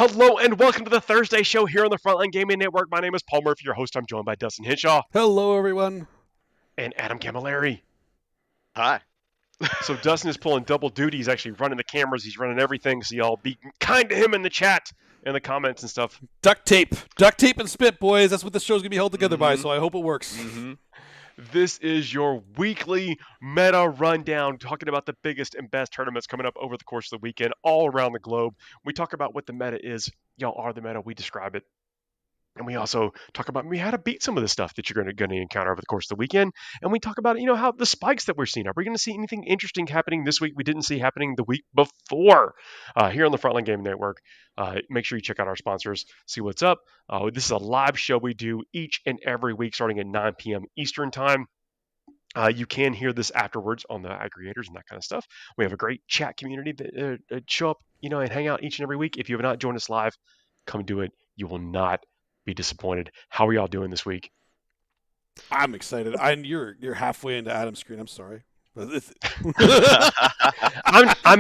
Hello and welcome to the Thursday show here on the Frontline Gaming Network. My name is Paul Murphy, your host. I'm joined by Dustin Henshaw. Hello, everyone. And Adam Camilleri. Hi. So Dustin is pulling double duty. He's actually running the cameras. He's running everything. So y'all be kind to him in the chat and the comments and stuff. Duct tape and spit, boys. That's what the show's going to be held together by, so I hope it works. This is your weekly meta rundown, talking about the biggest and best tournaments coming up over the course of the weekend all around the globe. We talk about what the meta is. Y'all are the meta. We describe it. And we also talk about how to beat some of the stuff that you're going to encounter over the course of the weekend. And we talk about, how the spikes that we're seeing. Are we going to see anything interesting happening this week we didn't see happening the week before here on the Frontline Gaming Network? Make sure you check out our sponsors, see what's up. This is a live show we do each and every week starting at 9 p.m. Eastern time. You can hear this afterwards on the aggregators and that kind of stuff. We have a great chat community that show up, and hang out each and every week. If you have not joined us live, come do it. You will not be disappointed. How are y'all doing this week? I'm excited. You're halfway into Adam's screen. I'm sorry. I'm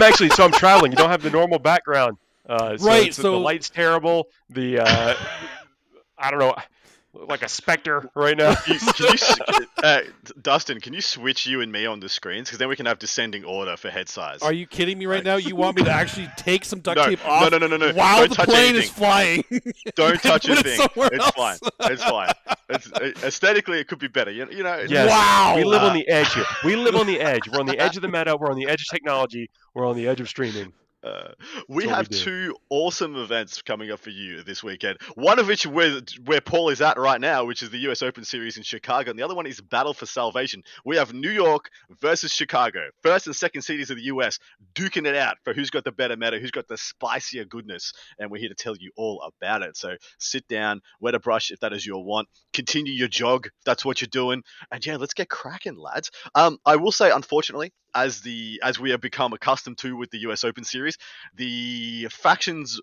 actually, so I'm traveling. You don't have the normal background. Right. So the light's terrible. I don't know, like a specter right now. Dustin, can you switch you and me on the screens? Because then we can have descending order for head size. Are you kidding me right now? You want me to actually take some duct tape off? No. While Don't the touch plane anything. is flying. Don't touch Put it anything. somewhere Fine. It's fine. Aesthetically, it could be better. Yes. Wow. We live on the edge here. We live on the edge. We're on the edge of the meta. We're on the edge of technology. We're on the edge of streaming. We have two awesome events coming up for you this weekend. One of which where Paul is at right now, which is the US Open Series in Chicago, and the other one is Battle for Salvation. We have New York versus Chicago. First and second seeders of the US duking it out for who's got the better meta, who's got the spicier goodness, and we're here to tell you all about it. So sit down, wet a brush if that is your want, continue your jog if that's what you're doing, and yeah, let's get cracking, lads. I will say, unfortunately, as we have become accustomed to with the US Open Series, the factions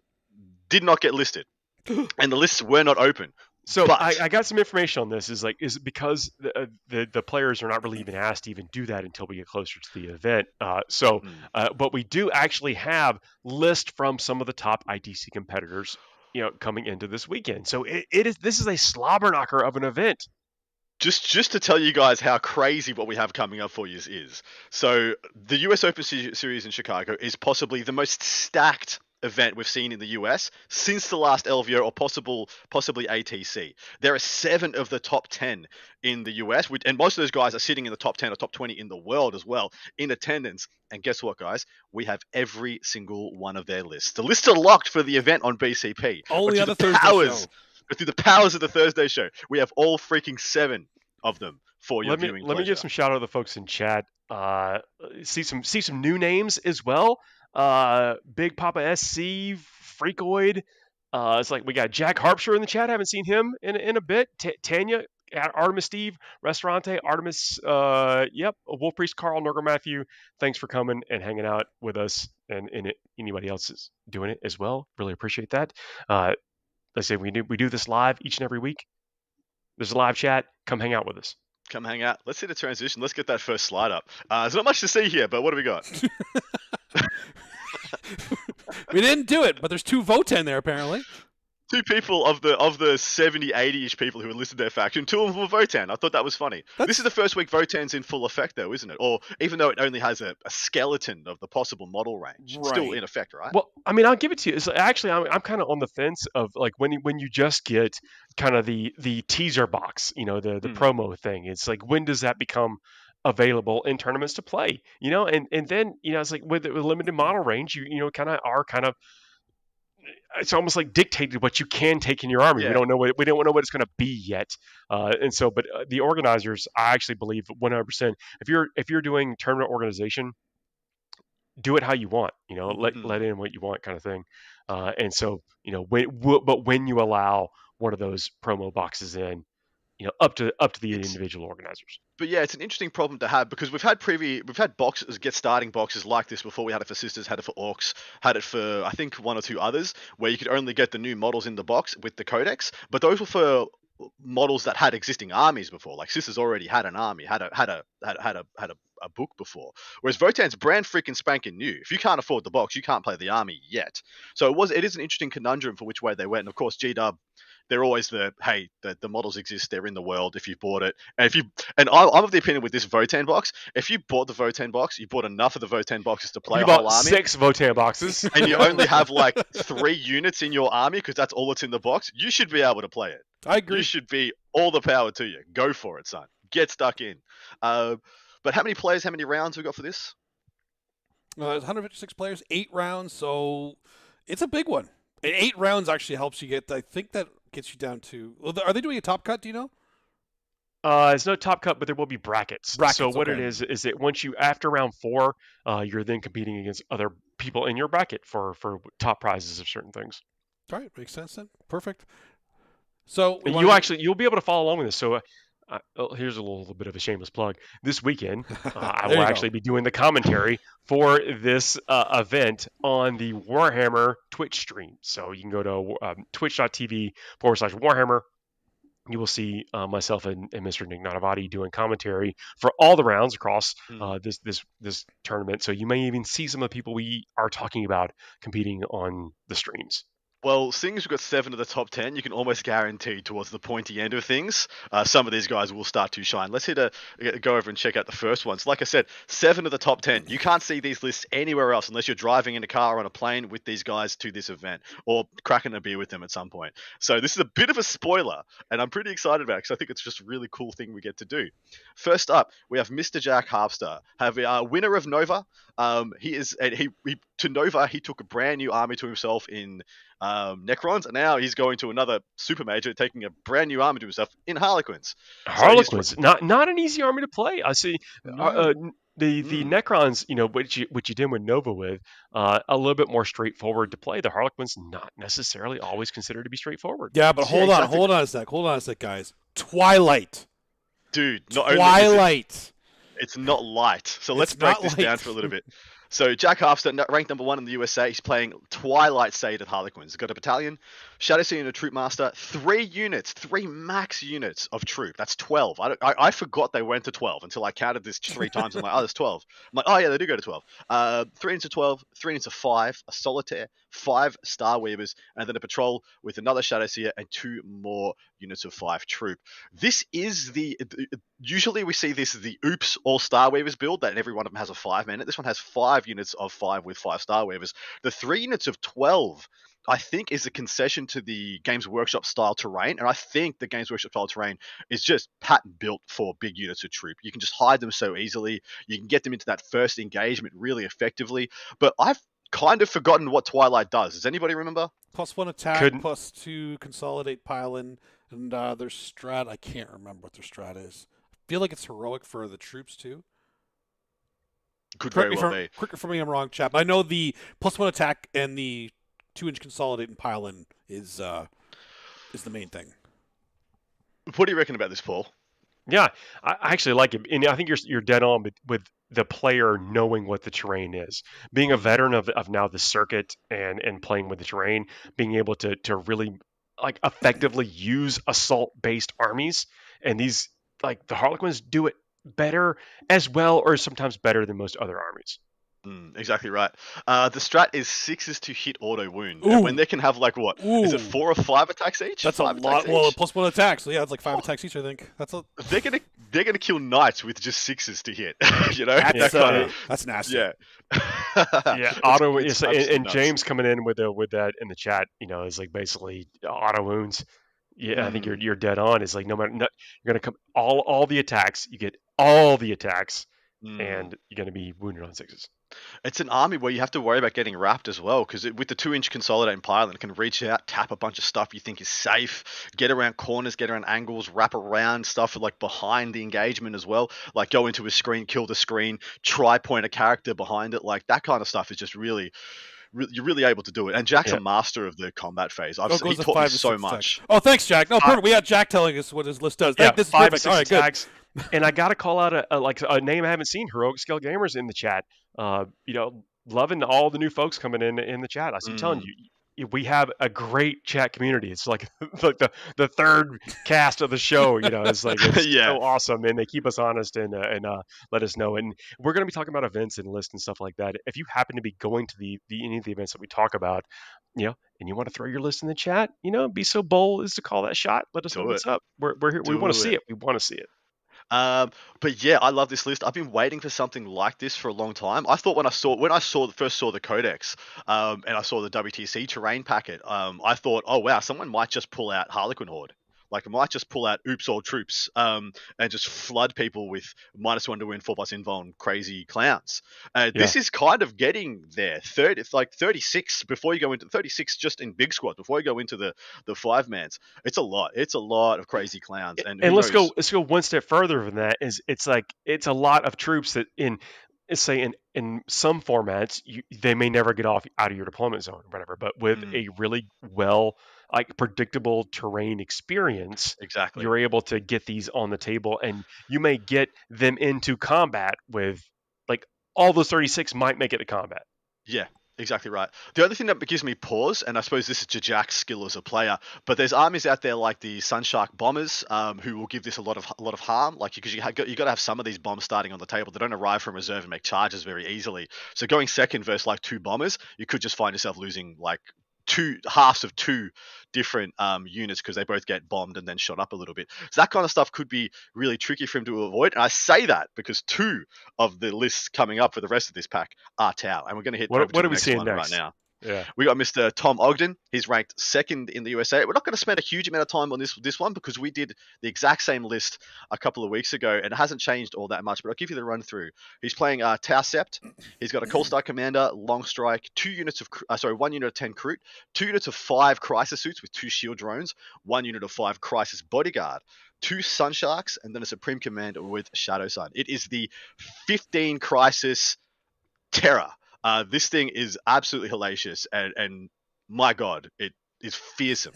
did not get listed, and the lists were not open. So I got some information on this. Is it because the players are not really even asked to even do that until we get closer to the event? But we do actually have lists from some of the top ITC competitors, coming into this weekend. So this is a slobber knocker of an event. Just to tell you guys how crazy what we have coming up for you is. So the US Open Series in Chicago is possibly the most stacked event we've seen in the US since the last LVO or possibly ATC. There are 7 of the top 10 in the US, and most of those guys are sitting in the top 10 or top 20 in the world as well in attendance. And guess what, guys? We have every single one of their lists. The lists are locked for the event on BCP. Only on the Thursday show. But through the powers of the Thursday show, we have all freaking 7 of them for your viewing pleasure. Let me give some shout out to the folks in chat. See some new names as well. Big Papa SC, Freakoid. It's like we got Jack Harpshire in the chat. Haven't seen him in a bit. Tanya, Artemis Steve, Restaurante, Artemis. Wolf Priest, Carl, Norger Matthew. Thanks for coming and hanging out with us, and anybody else is doing it as well. Really appreciate that. Let's say we do this live each and every week. There's a live chat. Come hang out with us. Come hang out. Let's hit a transition. Let's get that first slide up. There's not much to see here, but what do we got? We didn't do it, but there's 2 Voten there apparently. 2 people of the 70, 80-ish people who enlisted their faction, 2 of them were Votan. I thought that was funny. This is the first week Votan's in full effect, though, isn't it? Or even though it only has a skeleton of the possible model range, it's still in effect, right? Well, I mean, I'll give it to you. It's actually, I'm kind of on the fence of like when you just get kind of the teaser box, the promo thing. It's like, when does that become available in tournaments to play? And then it's like with limited model range, you kind of it's almost like dictated what you can take in your army. Yeah. We don't know what it's going to be yet. But the organizers, I actually believe 100%. If you're doing tournament organization, do it how you want. Let in what you want, kind of thing. When you allow one of those promo boxes in, up to the individual organizers. But yeah, it's an interesting problem to have because we've had boxes, starting boxes like this before. We had it for Sisters, had it for Orcs, had it for I think 1 or 2 others where you could only get the new models in the box with the codex. But those were for models that had existing armies before. Like Sisters already had an army, had a book before. Whereas Votan's brand freaking spanking new. If you can't afford the box, you can't play the army yet. So it is an interesting conundrum for which way they went. And of course, GW, they're always the models exist, they're in the world if you've bought it. And I'm of the opinion with this Votan box, if you bought the Votan box, you bought enough of the Votan boxes to play you a whole bought army. 6 Votan boxes. And you only have like 3 units in your army because that's all that's in the box, you should be able to play it. I agree. You should be all the power to you. Go for it, son. Get stuck in. But how many players, how many rounds we got for this? There's 156 players, 8 rounds, so it's a big one. And 8 rounds actually helps you get, I think that gets you down to, are they doing a top cut, do you know? It's no top cut, but there will be brackets. So what okay. it is that once you, after round 4, you're then competing against other people in your bracket for top prizes of certain things. All right, makes sense then. Perfect. So you'll be able to follow along with this. So here's a little bit of a shameless plug. This weekend, I will actually be doing the commentary for this event on the Warhammer Twitch stream. So you can go to twitch.tv/Warhammer. You will see myself and Mr. Nick Nanavati doing commentary for all the rounds across this tournament. So you may even see some of the people we are talking about competing on the streams. Well, seeing as we've got 7 of the top 10, you can almost guarantee towards the pointy end of things, some of these guys will start to shine. Let's go over and check out the first ones. Like I said, 7 of the top 10. You can't see these lists anywhere else unless you're driving in a car or on a plane with these guys to this event or cracking a beer with them at some point. So this is a bit of a spoiler, and I'm pretty excited about it because I think it's just a really cool thing we get to do. First up, we have Mr. Jack Harpster, winner of Nova. To Nova, he took a brand new army to himself in Necrons, and now he's going to another super major, taking a brand new army to himself in Harlequins. Harlequins, not an easy army to play. I see. The Necrons, what you did with Nova with, a little bit more straightforward to play. The Harlequins not necessarily always considered to be straightforward. Yeah, but hold on a sec, guys. Twilight, dude. Twilight. It's not light. So let's break this down for a little bit. So Jack Harpster, ranked number 1 in the USA, he's playing Twilight State at Harlequins. He's got a battalion, Shadow Sea and a Troop Master, 3 max units of troop. That's 12. I forgot they went to 12 until I counted this 3 times. I'm like, oh, there's 12. I'm like, oh yeah, they do go to 12. 3 into 12, 3 into 5, a Solitaire, 5 Star Weavers, and then a patrol with another Shadow Seer and 2 more units of 5 troop. This is usually we see this as the Oops all Star Weavers build, that every one of them has a 5-man. This one has 5 units of 5 with 5 Star Weavers. The 3 units of 12, I think, is a concession to the Games Workshop style terrain, and I think the Games Workshop style terrain is just patent built for big units of troop. You can just hide them so easily. You can get them into that first engagement really effectively. But I've kind of forgotten what Twilight does. Does anybody remember? +1 attack, +2 consolidate pile-in, and their strat, I can't remember what their strat is. I feel like it's heroic for the troops too. Could very well be. Correct for me, I'm wrong, chap. I know the +1 attack and the 2-inch consolidate and pile-in is the main thing. What do you reckon about this, Paul? Yeah, I actually like it, and I think you're dead on with the player knowing what the terrain is. Being a veteran of now the circuit and playing with the terrain, being able to really effectively use assault-based armies, and these the Harlequins do it better as well, or sometimes better than most other armies. Exactly right. The strat is 6s to hit auto wound. And when they can have is it 4 or 5 attacks each? That's a lot. Well, +1 attack, so yeah, it's 5 attacks each. I think they're gonna kill knights with just 6s to hit. That's nasty. Yeah. Yeah. Auto and James coming in with that in the chat, is basically auto wounds. Yeah, I think you're dead on. It's no matter, you're gonna come all the attacks. You get all the attacks, and you're gonna be wounded on 6s. It's an army where you have to worry about getting wrapped as well, because with the 2-inch consolidate pile, it can reach out, tap a bunch of stuff you think is safe, get around corners, get around angles, wrap around stuff behind the engagement as well, go into a screen, kill the screen, try point a character behind it, that kind of stuff is just really, you're really able to do it. And Jack's a master of the combat phase. He taught me so much. Oh, thanks, Jack. No, perfect. We had Jack telling us what his list does. Yeah, this is 5 perfect. to 6 attacks. And I got to call out a name I haven't seen, Heroic Scale Gamers, in the chat. Loving all the new folks coming in the chat. I'm telling you, we have a great chat community. It's like the third cast of the show. It's like it's Yeah. so awesome, and they keep us honest and let us know. And we're going to be talking about events and lists and stuff like that. If you happen to be going to the any of the events that we talk about, and you want to throw your list in the chat, be so bold as to call that shot. Let us know what's up. We're here. We want to see it. We want to see it. But yeah, I love this list. I've been waiting for something like this for a long time. I thought when I first saw the Codex, and I saw the WTC terrain packet, I thought, oh wow, someone might just pull out Harlequin Horde. Like, it might just pull out Oops All Troops, and just flood people with -1 to win, 4+ invuln, crazy clowns. This is kind of getting there. It's like 36 before you go into 36 just in big squads before you go into the 5-mans. It's a lot. It's a lot of crazy clowns. And let's go one step further than that. It's a lot of troops that in some formats they may never get out of your deployment zone or whatever, but with a really predictable terrain experience, exactly, you're able to get these on the table, and you may get them into combat with all those 36 might make it to combat. Yeah, exactly right. The other thing that gives me pause, and I suppose this is Jack's skill as a player, but there's armies out there like the Sunshark bombers, who will give this a lot of harm. Because you got to have some of these bombs starting on the table. They don't arrive from reserve and make charges very easily. So going second versus 2 bombers, you could just find yourself losing halves of 2 different units because they both get bombed and then shot up a little bit. So that kind of stuff could be really tricky for him to avoid. And I say that because 2 of the lists coming up for the rest of this pack are Tau, and we're going to hit what are we next seeing one next? Right now. Yeah, we got Mr. Tom Ogden. He's ranked 2nd in the USA. We're not going to spend a huge amount of time on this one because we did the exact same list a couple of weeks ago, and it hasn't changed all that much. But I'll give you the run through. He's playing Tau Sept. He's got a Coalstar Commander, Long Strike, 1 unit of 10 Kroot, 2 units of 5 Crisis Suits with 2 Shield Drones, 1 unit of 5 Crisis Bodyguard, 2 Sunsharks, and then a Supreme Commander with Shadow Sun. It is the 15 Crisis Terror. This thing is absolutely hellacious, and my God, it is fearsome.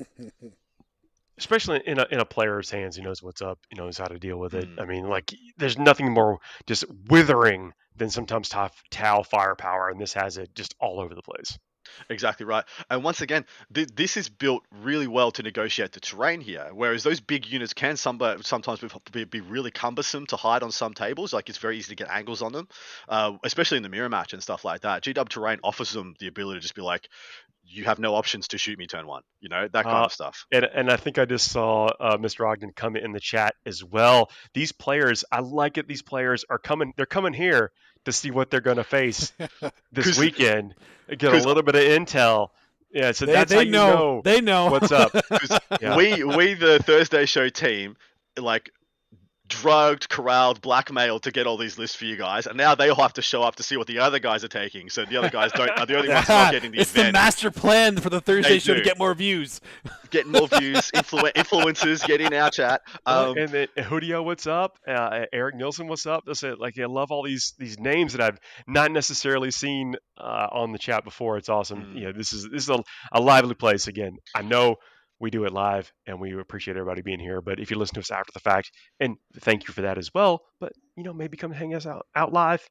Especially in a player's hands who knows what's up, knows how to deal with it. I mean, there's nothing more just withering than sometimes Tau firepower, and this has it just all over the place. Exactly right. And once again, this is built really well to negotiate the terrain here, whereas those big units can sometimes be really cumbersome to hide on some tables. It's very easy to get angles on them, especially in the mirror match and stuff like that. GW terrain offers them the ability to just be like, you have no options to shoot me turn 1, that kind of stuff. And I think I just saw Mr. Ogden comment in the chat as well. These players, I like it. These players are coming. They're coming here to see what they're going to face this weekend. Get a little bit of intel. Yeah, so that's how you know. They know what's up. Yeah. We the Thursday show team, drugged, corralled, blackmailed to get all these lists for you guys, and now they all have to show up to see what the other guys are taking. So the other guys are the only ones not getting the It's advantage. the master plan for the Thursday show to get more views. Getting more views, influencers get in our chat. And then Hudio, what's up? Eric Nielsen, what's up? That's it. I love all these names that I've not necessarily seen on the chat before. It's awesome. This is a lively place. Again, I know we do it live, and we appreciate everybody being here. But if you listen to us after the fact, and thank you for that as well. But maybe come hang us out live.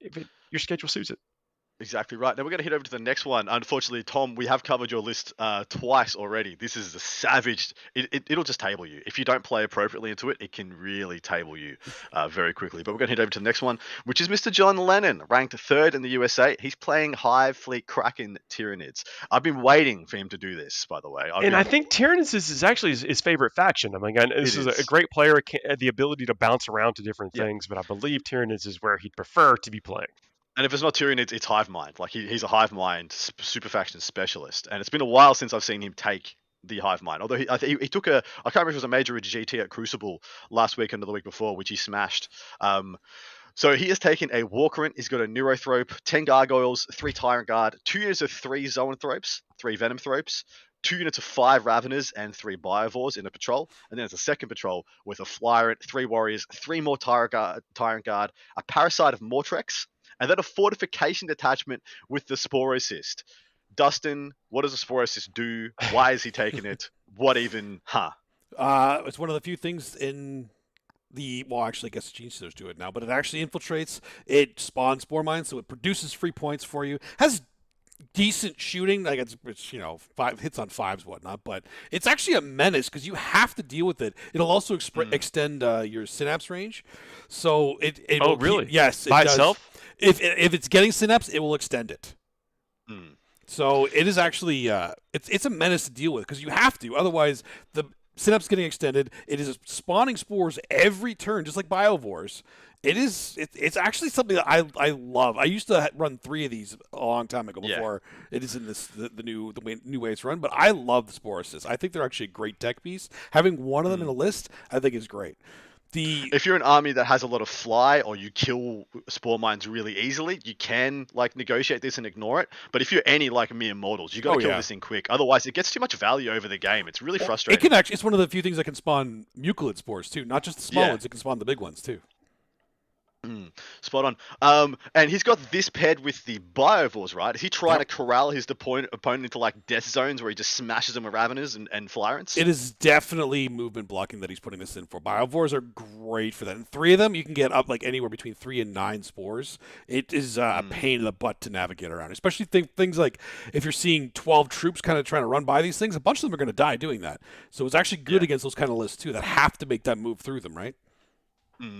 If your schedule suits it. Exactly right. Now we're going to head over to the next one. Unfortunately, Tom, we have covered your list twice already. This is the savage. It'll just table you. If you don't play appropriately into it, it can really table you very quickly. But we're going to head over to the next one, which is Mr. John Lennon, ranked 3rd in the USA. He's playing Hive Fleet Kraken Tyranids. I've been waiting for him to do this, by the way. I think Tyranids is actually his favorite faction. I mean, this is a great player, the ability to bounce around to different things, but I believe Tyranids is where he'd prefer to be playing. And if it's not Tyrion, it's Hive Mind. He's a Hive Mind super faction specialist. And it's been a while since I've seen him take the Hive Mind. Although he took I can't remember if it was a major GT at Crucible last week or the week before, which he smashed. So he has taken a Walkerant. He's got a Neurothrope, 10 Gargoyles, 3 Tyrant Guard, 2 units of 3 Zoanthropes, 3 Venom Thropes, 2 units of 5 Raveners, and 3 Biovores in a patrol. And then it's a second patrol with a Flyerant, 3 Warriors, 3 more Tyrant Guard, a Parasite of Mortrex, and then a Fortification Detachment with the Sporocyst. Dustin, what does a Sporocyst do? Why is he taking it? What even? It's one of the few things in actually, I guess Gene Stealers do it now, but it actually infiltrates. It spawns Spore Mines, so it produces free points for you. Has decent shooting. Like it's 5 hits on 5s, whatnot. But it's actually a menace because you have to deal with it. It'll also extend your synapse range. So it Oh, will really? Yes, it By does. itself? If it's getting synapse, it will extend it. Mm. So it is actually it's a menace to deal with because you have to. Otherwise, the synapse getting extended. It is spawning spores every turn, just like biovores. It's actually something that I love. I used to run 3 of these a long time ago before it is in the new way it's run. But I love the Spore Assist. I think they're actually a great tech piece. Having one of them in a list, I think is great. If you're an army that has a lot of fly or you kill spore mines really easily, you can negotiate this and ignore it. But if you're any mere mortals, you got to kill this thing quick. Otherwise, it gets too much value over the game. It's really frustrating. It's one of the few things that can spawn mucilid spores too, not just the small ones. It can spawn the big ones too. Spot on. And he's got this paired with the biovores, right? Is he trying to corral his opponent into death zones where he just smashes them with Raveners and Flyrants? It is definitely movement blocking that he's putting this in for. Biovores are great for that. And 3 of them, you can get up anywhere between 3 and 9 spores. It is a pain in the butt to navigate around, especially things like if you're seeing 12 troops kind of trying to run by these things, a bunch of them are going to die doing that. So it's actually good against those kind of lists too that have to make that move through them, right?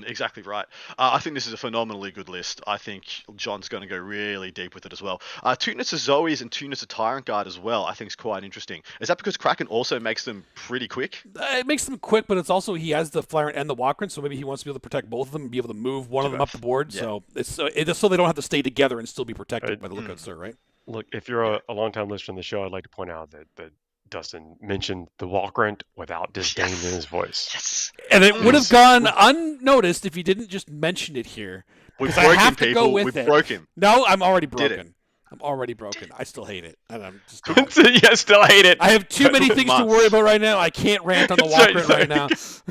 Exactly right. I think this is a phenomenally good list. I think John's going to go really deep with it as well. 2 units of Zoes and 2 units of Tyrant Guard as well, I think is quite interesting. Is that because Kraken also makes them pretty quick? It makes them quick, but it's also he has the Flyrant and the Walkrun, so maybe he wants to be able to protect both of them and be able to move one of them up the board. Yeah. So it's so they don't have to stay together and still be protected by the Lookout Sir, right? Look, if you're a long-time listener on the show, I'd like to point out that Dustin mentioned the Walkrun without disdain in his voice. Yes. And it would have gone unnoticed if he didn't just mention it here. We've broken people. We've broken. No, I'm already broken. I'm already broken. I still hate it. And I'm just still hate it. I have too many things to worry about right now. I can't rant on the Walkrun right now.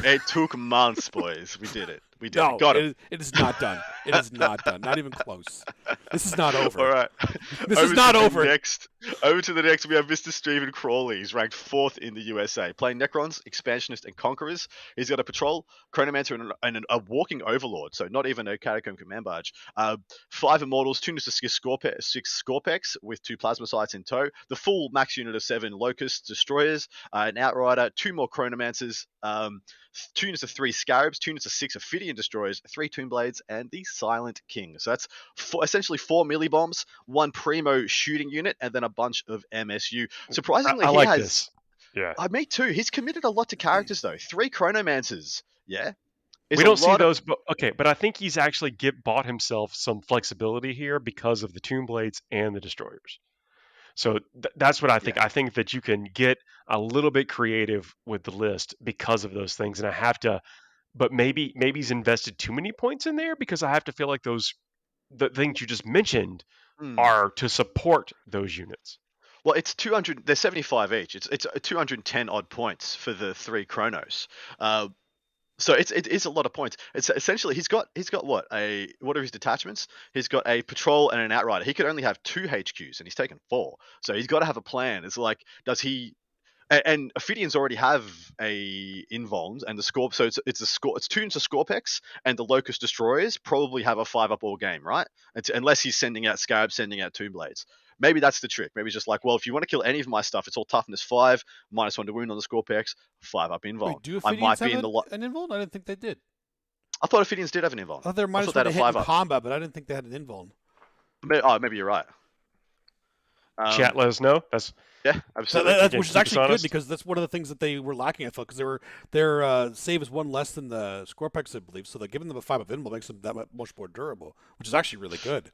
It took months, boys. We did it. We did it. Got it. It is not done. It is not done. Not even close. This is not over. All right. This is not over. Over to the next, we have Mr. Stephen Crawley. He's ranked 4th in the USA. Playing Necrons, Expansionists, and Conquerors. He's got a Patrol, Chronomancer, and a Walking Overlord, so not even a Catacomb Command Barge. 5 Immortals, 2 units of 6 Scorpex with 2 Plasma Sights in tow. The full max unit of 7 Locust Destroyers, an Outrider, 2 more Chronomancers, 2 units of 3 Scarabs, 2 units of 6 Ophidian Destroyers, 3 Tomb Blades, and the Silent King. So that's essentially 4 Millibombs, 1 Primo shooting unit, and then a bunch of MSU. Surprisingly, I like this. Yeah. Me too. He's committed a lot to characters, though. 3 Chronomancers. Yeah. We don't see those, but I think he's actually bought himself some flexibility here because of the Tomb Blades and the Destroyers. So that's what I think. I think that you can get a little bit creative with the list because of those things. And I have to, but maybe he's invested too many points in there because I have to feel like the things you just mentioned are to support those units. Well, it's 200. They're 75 each. It's 210 odd points for the 3 Chronos. So it is a lot of points. It's essentially he's got what are his detachments? He's got a Patrol and an Outrider. He could only have 2 HQs and he's taken 4. So he's got to have a plan. It's like, does he? And Ophidians already have a Invulns and the Scorp. So it's 2 units of Scorpex and the Locust Destroyers probably have a 5-up all game, right? Unless he's sending out Scarabs, sending out Tomb Blades. Maybe that's the trick. Maybe it's just like, well, if you want to kill any of my stuff, it's all toughness 5, -1 to wound on the Scorpex, 5-up invuln. Wait, do Ophidians have an invuln? I didn't think they did. I thought Ophidians did have an invuln. I thought they're -1 to hit in combat, but I didn't think they had an invuln. Maybe you're right. Chat, let us know. Yeah, absolutely. Which is actually good because that's one of the things that they were lacking, I felt, because their save is 1 less than the Scorpex, I believe. So giving them a 5-up invuln makes them that much more durable, which is actually really good.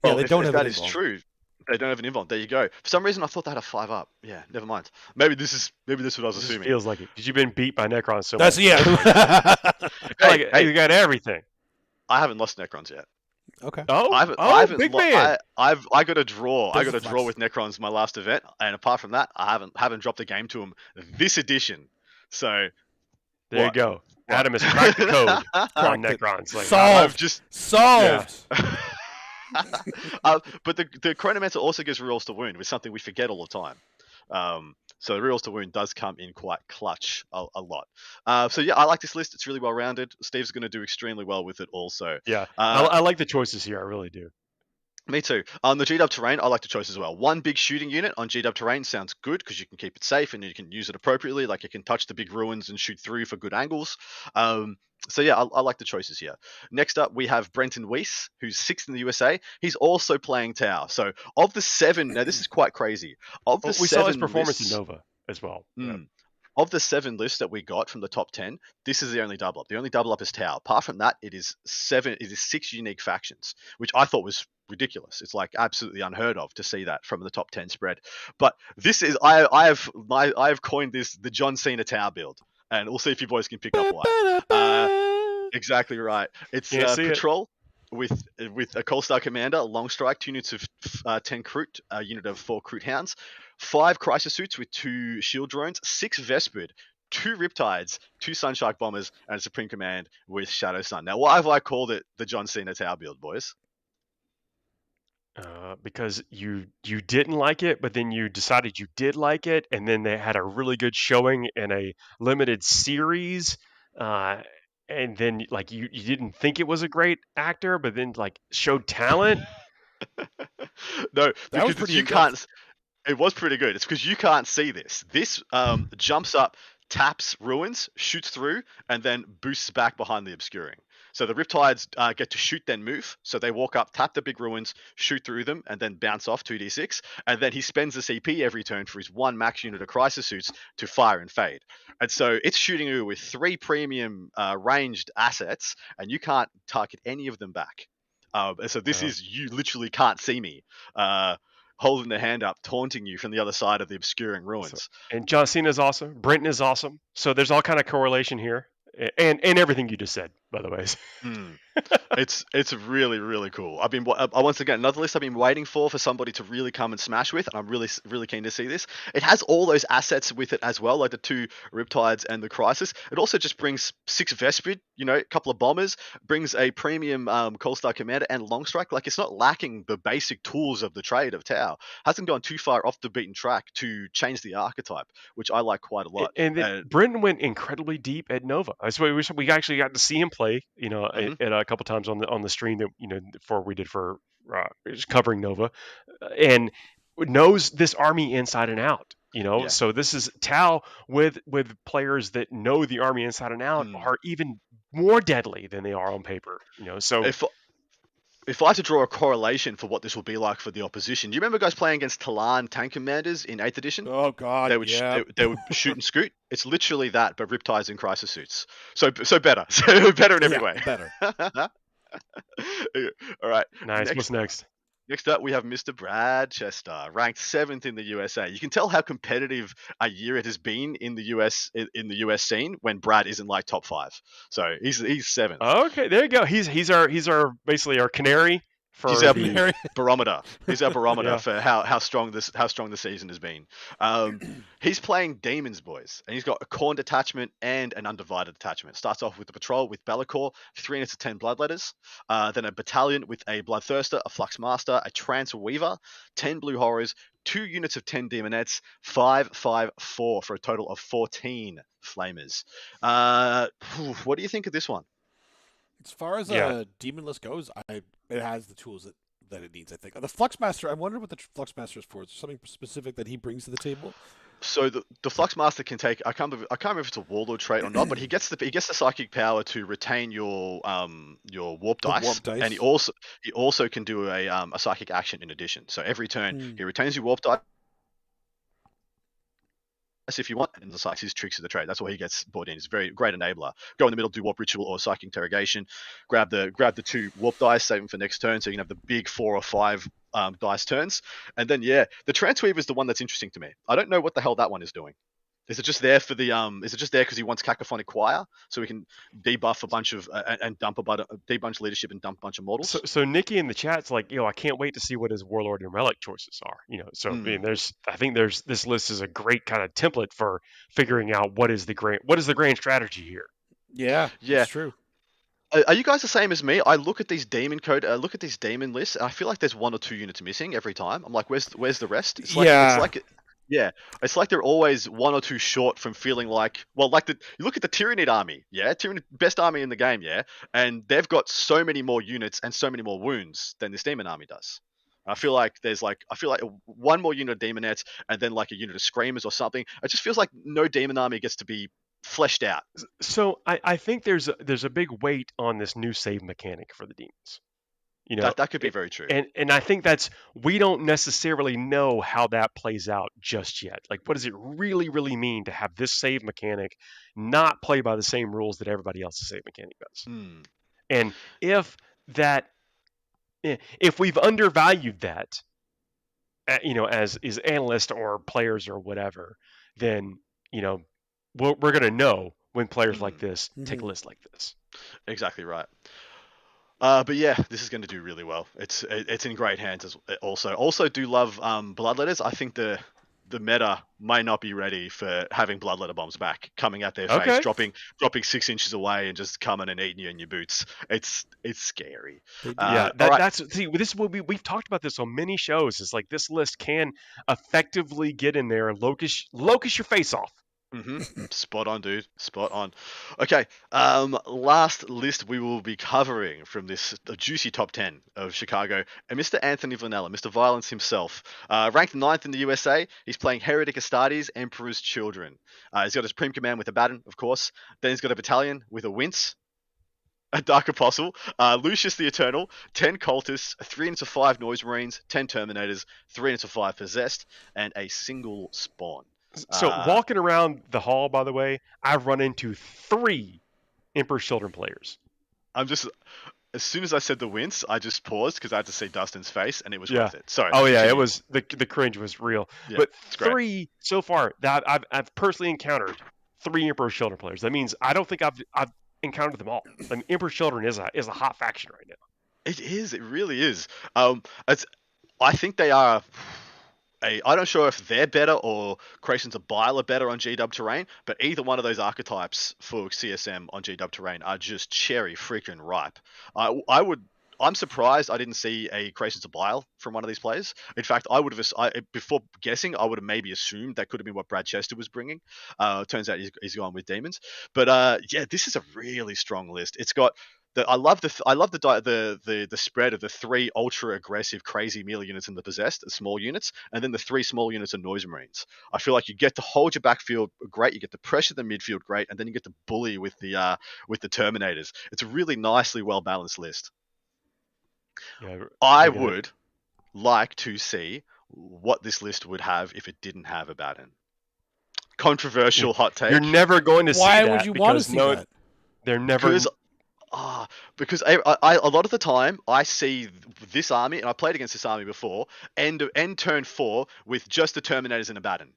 Well, they don't have that is true. They don't have an invuln. There you go. For some reason, I thought they had a 5-up. Yeah, never mind. Maybe this is what I was assuming. Feels like it because you've been beat by Necrons so much. Hey, you got everything. I haven't lost Necrons yet. Okay. Big man. I got a draw. I got a draw with Necrons my last event, and apart from that, I haven't dropped a game to them this edition. So there you go. Adam has cracked the code on Necrons. Solved. Yeah. But the Chronomancer also gives rerolls to wound, which is something we forget all the time. So the rerolls to wound does come in quite clutch a lot. So yeah, I like this list. It's really well rounded. Steve's going to do extremely well with it also. Yeah, I like the choices here. I really do. Me too. On the GW terrain, I like the choice as well. One big shooting unit on GW terrain sounds good because you can keep it safe and you can use it appropriately. Like you can touch the big ruins and shoot through for good angles. So yeah, I like the choices here. Next up, we have Brenton Weiss, who's 6th in the USA. He's also playing Tau. So of the 7, now this is quite crazy. Of the we 7 saw his performance lists, in Nova as well. of the 7 lists that we got from the top 10, this is the only double up. The only double up is Tau. Apart from that, it is 6 unique factions, which I thought was ridiculous. It's like absolutely unheard of to see that from the top 10 spread. But this is I have coined this the John Cena Tau build, and we'll see if you boys can pick up why. Exactly right. It's patrol. With a Coalstar Commander, Long Strike, 2 units of 10 Kroot, a unit of 4 Kroot Hounds, 5 Crisis Suits with 2 Shield Drones, 6 Vespid, 2 Riptides, 2 Sunshark Bombers, and a Supreme Command with Shadow Sun. Now, why have I called it the John Cena Tau build, boys? Because you didn't like it, but then you decided you did like it, and then they had a really good showing in a limited series, and then like you didn't think it was a great actor, but then like showed talent. No, because you can't. It was pretty good. It's because you can't see this. This jumps up, taps ruins, shoots through, and then boosts back behind the obscuring. So the Riptides get to shoot, then move. So they walk up, tap the big ruins, shoot through them, and then bounce off 2d6. And then he spends the CP every turn for his 1 max unit of Crisis Suits to fire and fade. And so it's shooting you with 3 premium ranged assets, and you can't target any of them back. So this is, you literally can't see me. Holding the hand up, taunting you from the other side of the obscuring ruins. And John Cena is awesome. Brenton is awesome. So there's all kind of correlation here, and everything you just said, by the way. It's really, really cool. Once again, another list I've been waiting for somebody to really come and smash with, and I'm really, really keen to see this. It has all those assets with it as well, like the 2 Riptides and the Crisis. It also just brings 6 Vespid, a couple of bombers, brings a premium Coalstar Commander and Long Strike. Like, it's not lacking the basic tools of the trade of Tau. Hasn't gone too far off the beaten track to change the archetype, which I like quite a lot. And Brenton went incredibly deep at Nova. We actually got to see him play, at a couple times on the stream that before we did for covering Nova, and knows this army inside and out. So this is Tau with players that know the army inside and out are even more deadly than they are on paper. So if I had to draw a correlation for what this will be like for the opposition, do you remember guys playing against Talon tank commanders in 8th edition? Oh God, they would shoot and scoot. It's literally that, but Riptides and Crisis Suits. So better, better in every way. Better. All right. Nice. What's next? Next up, we have Mr. Brad Chester, ranked 7th in the USA. You can tell how competitive a year it has been in the US scene when Brad isn't like top 5. So he's 7th. Okay, there you go. He's our basically our canary. He's our barometer. He's our barometer for how strong the season has been. He's playing Demons, boys, and he's got a Khorne detachment and an Undivided detachment. Starts off with the patrol with Be'lakor, 3 units of 10 Bloodletters, then a battalion with a Bloodthirster, a Flux Master, a Trance Weaver, 10 Blue Horrors, 2 units of 10 Demonettes, 5/5/4 for a total of 14 Flamers. What do you think of this one? As far as a demon list goes, it has the tools that it needs, I think. The Flux Master, I wonder what the Flux Master is for. Is there something specific that he brings to the table? So the Flux Master can take, I can't remember if it's a Warlord trait or not, but he gets the psychic power to retain your warp dice, and he also can do a psychic action in addition. So every turn he retains your warp dice if you want, and the psychics his tricks of the trade. That's why he gets brought in. He's a very great enabler. Go in the middle, do warp ritual or psychic interrogation. Grab the 2 warp dice, save them for next turn, so you can have the big 4 or 5 dice turns. And then the Transweaver is the one that's interesting to me. I don't know what the hell that one is doing. Is it just there for the Is it just there because he wants Cacophonic Choir, so we can debuff a bunch of and dump debunch leadership and dump a bunch of models? So Nikki in the chat's like, I can't wait to see what his Warlord and Relic choices are. So I mean, I think this list is a great kind of template for figuring out what is the grand strategy here. Yeah, that's true. Are you guys the same as me? I look at these demon lists, and I feel like there's 1 or 2 units missing every time. I'm like, where's the rest? It's like they're always 1 or 2 short from feeling like, you look at the Tyranid army, Tyranid, best army in the game, and they've got so many more units and so many more wounds than this demon army does. I feel like one more unit of Demonettes and then like a unit of Screamers or something. It just feels like no Demon Army gets to be fleshed out. So I think there's a big weight on this new save mechanic for the demons. You know, That could be very true. And I think we don't necessarily know how that plays out just yet. Like, what does it really mean to have this save mechanic not play by the same rules that everybody else's save mechanic does? And if we've undervalued that, as analysts or players or whatever, then we're going to know when players like this take a list like this. Exactly right. But yeah, this is going to do really well. It's in great hands also do love Bloodletters. I think the meta might not be ready for having Bloodletter bombs back coming at their face, dropping 6 inches away and just coming and eating you in your boots. It's scary. That's this is what we've talked about this on many shows. It's like this list can effectively get in there and locust your face off. Spot on, dude. Spot on. Okay. Last list we will be covering from this juicy top 10 of Chicago, and Mr. Anthony Vanella, Mr. Violence himself, ranked 9th in the USA. He's playing Heretic Astartes, Emperor's Children. He's got his Supreme Command with a Baton, of course. Then he's got a battalion with a Wince, a Dark Apostle, Lucius the Eternal, 10 Cultists, 3 into 5 Noise Marines, 10 Terminators, 3 into 5 Possessed, and a single Spawn. So walking around the hall, by the way, I've run into 3 Emperor's Children players. As soon as I said the Wince, I just paused because I had to see Dustin's face, and it was worth it. Sorry. Oh yeah, it was the cringe was real. Yeah, but 3 so far that I've personally encountered 3 Emperor's Children players. That means I don't think I've encountered them all. I mean, Emperor's Children is a hot faction right now. It is. It really is. I think they are. I'm not sure if they're better or Creations of Bile are better on GW terrain, but either one of those archetypes for CSM on GW terrain are just cherry freaking ripe. I'm surprised I didn't see a Creations of Bile from one of these players. In fact, before guessing, I would have maybe assumed that could have been what Brad Chester was bringing. Turns out he's gone with demons. But yeah, this is a really strong list. It's got I love the spread of the 3 ultra aggressive crazy melee units in the Possessed, the small units, and then the 3 small units of Noise Marines. I feel like you get to hold your backfield great, you get to pressure the midfield great, and then you get to bully with the Terminators. It's a really nicely well balanced list. Yeah, I would like to see what this list would have if it didn't have a Baton. Controversial hot take. You're never going to see that. Why would you want to see that? They're never. Because I a lot of the time I see this army, and I played against this army before, end turn 4 with just the Terminators and a Baton.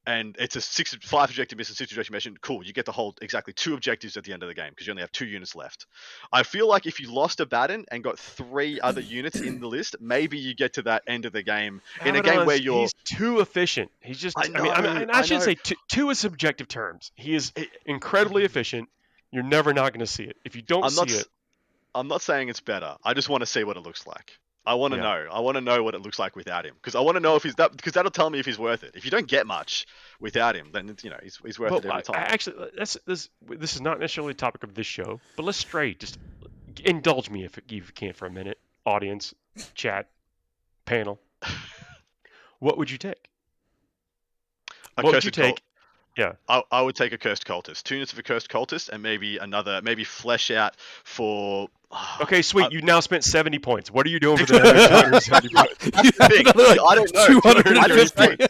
And it's a 5 objective mission, 6 objective mission. Cool, you get to hold exactly 2 objectives at the end of the game because you only have 2 units left. I feel like if you lost a Baton and got 3 other units in the list, maybe you get to that end of the game in a game where he's too efficient. He's just. I shouldn't say 2 is subjective terms. He is incredibly efficient. You're never not going to see it. If you don't see it, I'm not saying it's better. I just want to see what it looks like. I want to know. I want to know what it looks like without him, because I want to know because that'll tell me if he's worth it. If you don't get much without him, then he's worth it every time. Actually, this is not necessarily the topic of this show, but let's stray. Just indulge me if you can for a minute, audience, chat, panel. What would you take? What would you take? Yeah, I would take a Cursed Cultist, 2 units of a Cursed Cultist, and maybe flesh out for. Okay, sweet. You now spent 70 points. What are you doing for the other 270 points? I don't know. 250.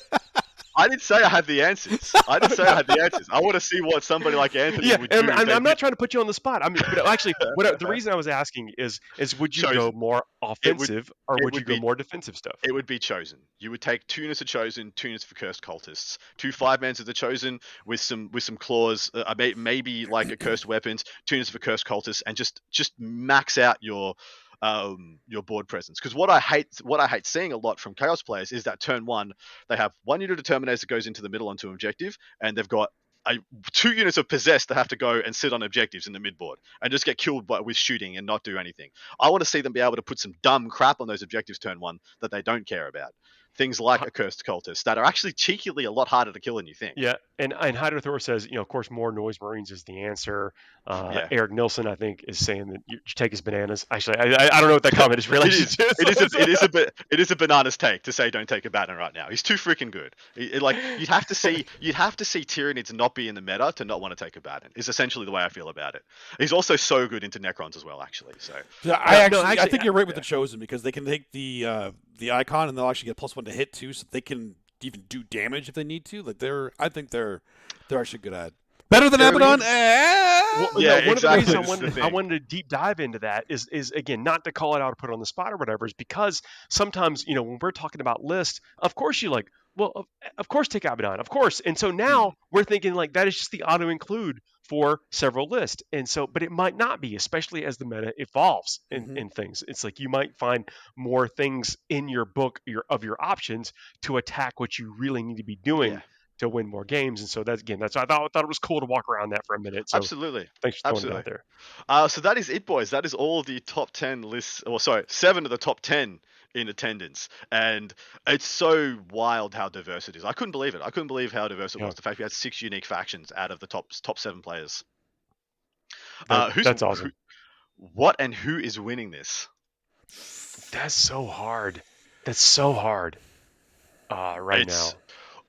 I didn't say I had the answers. I want to see what somebody like Anthony would do. I'm not trying to put you on the spot. But actually, the reason I was asking is would you go more offensive or would you go more defensive stuff? It would be Chosen. You would take 2 units of Chosen, 2 units for Cursed Cultists, 2 5-mans of the Chosen with some claws, maybe like a Cursed Weapons, 2 units for Cursed Cultists, and just max out your board presence. Because what I hate seeing a lot from Chaos players is that turn 1 they have 1 unit of Terminators that goes into the middle onto an objective, and they've got 2 units of Possessed that have to go and sit on objectives in the midboard and just get killed with shooting and not do anything. I want to see them be able to put some dumb crap on those objectives turn 1 that they don't care about. things like accursed cultists that are actually cheekily a lot harder to kill than you think. Yeah, and Hyder Thor says, of course, more noise marines is the answer. Yeah. Eric Nilsson, I think, is saying that you take his bananas. Actually, I don't know what that comment is really. It is a bananas take to say don't take a banana right now. He's too freaking good. You'd have to see Tyranids not be in the meta to not want to take a banana. Is essentially the way I feel about it. He's also so good into Necrons as well, actually. So I think you're right with the Chosen, because they can take the icon and they'll actually get +1 to hit too, so they can even do damage if they need to. I think they're actually good at it. Better than Abaddon. One of the reasons I wanted to deep dive into that is again, not to call it out or put it on the spot or whatever, is because sometimes when we're talking about lists, of course of course take Abaddon, of course, and so now we're thinking like that is just the auto include for several lists, and so but it might not be, especially as the meta evolves in things. It's like you might find more things in your book of your options to attack what you really need to be doing to win more games. And so that's I thought it was cool to walk around that for a minute. So absolutely, thanks for throwing it out there. So that is it, boys. That is all the top 10 lists, 7 of the top 10 in attendance, and it's so wild how diverse it is. I couldn't believe it. I couldn't believe how diverse it was. The fact we had 6 unique factions out of the top 7 players. That's awesome. What and who is winning this? That's so hard. Now.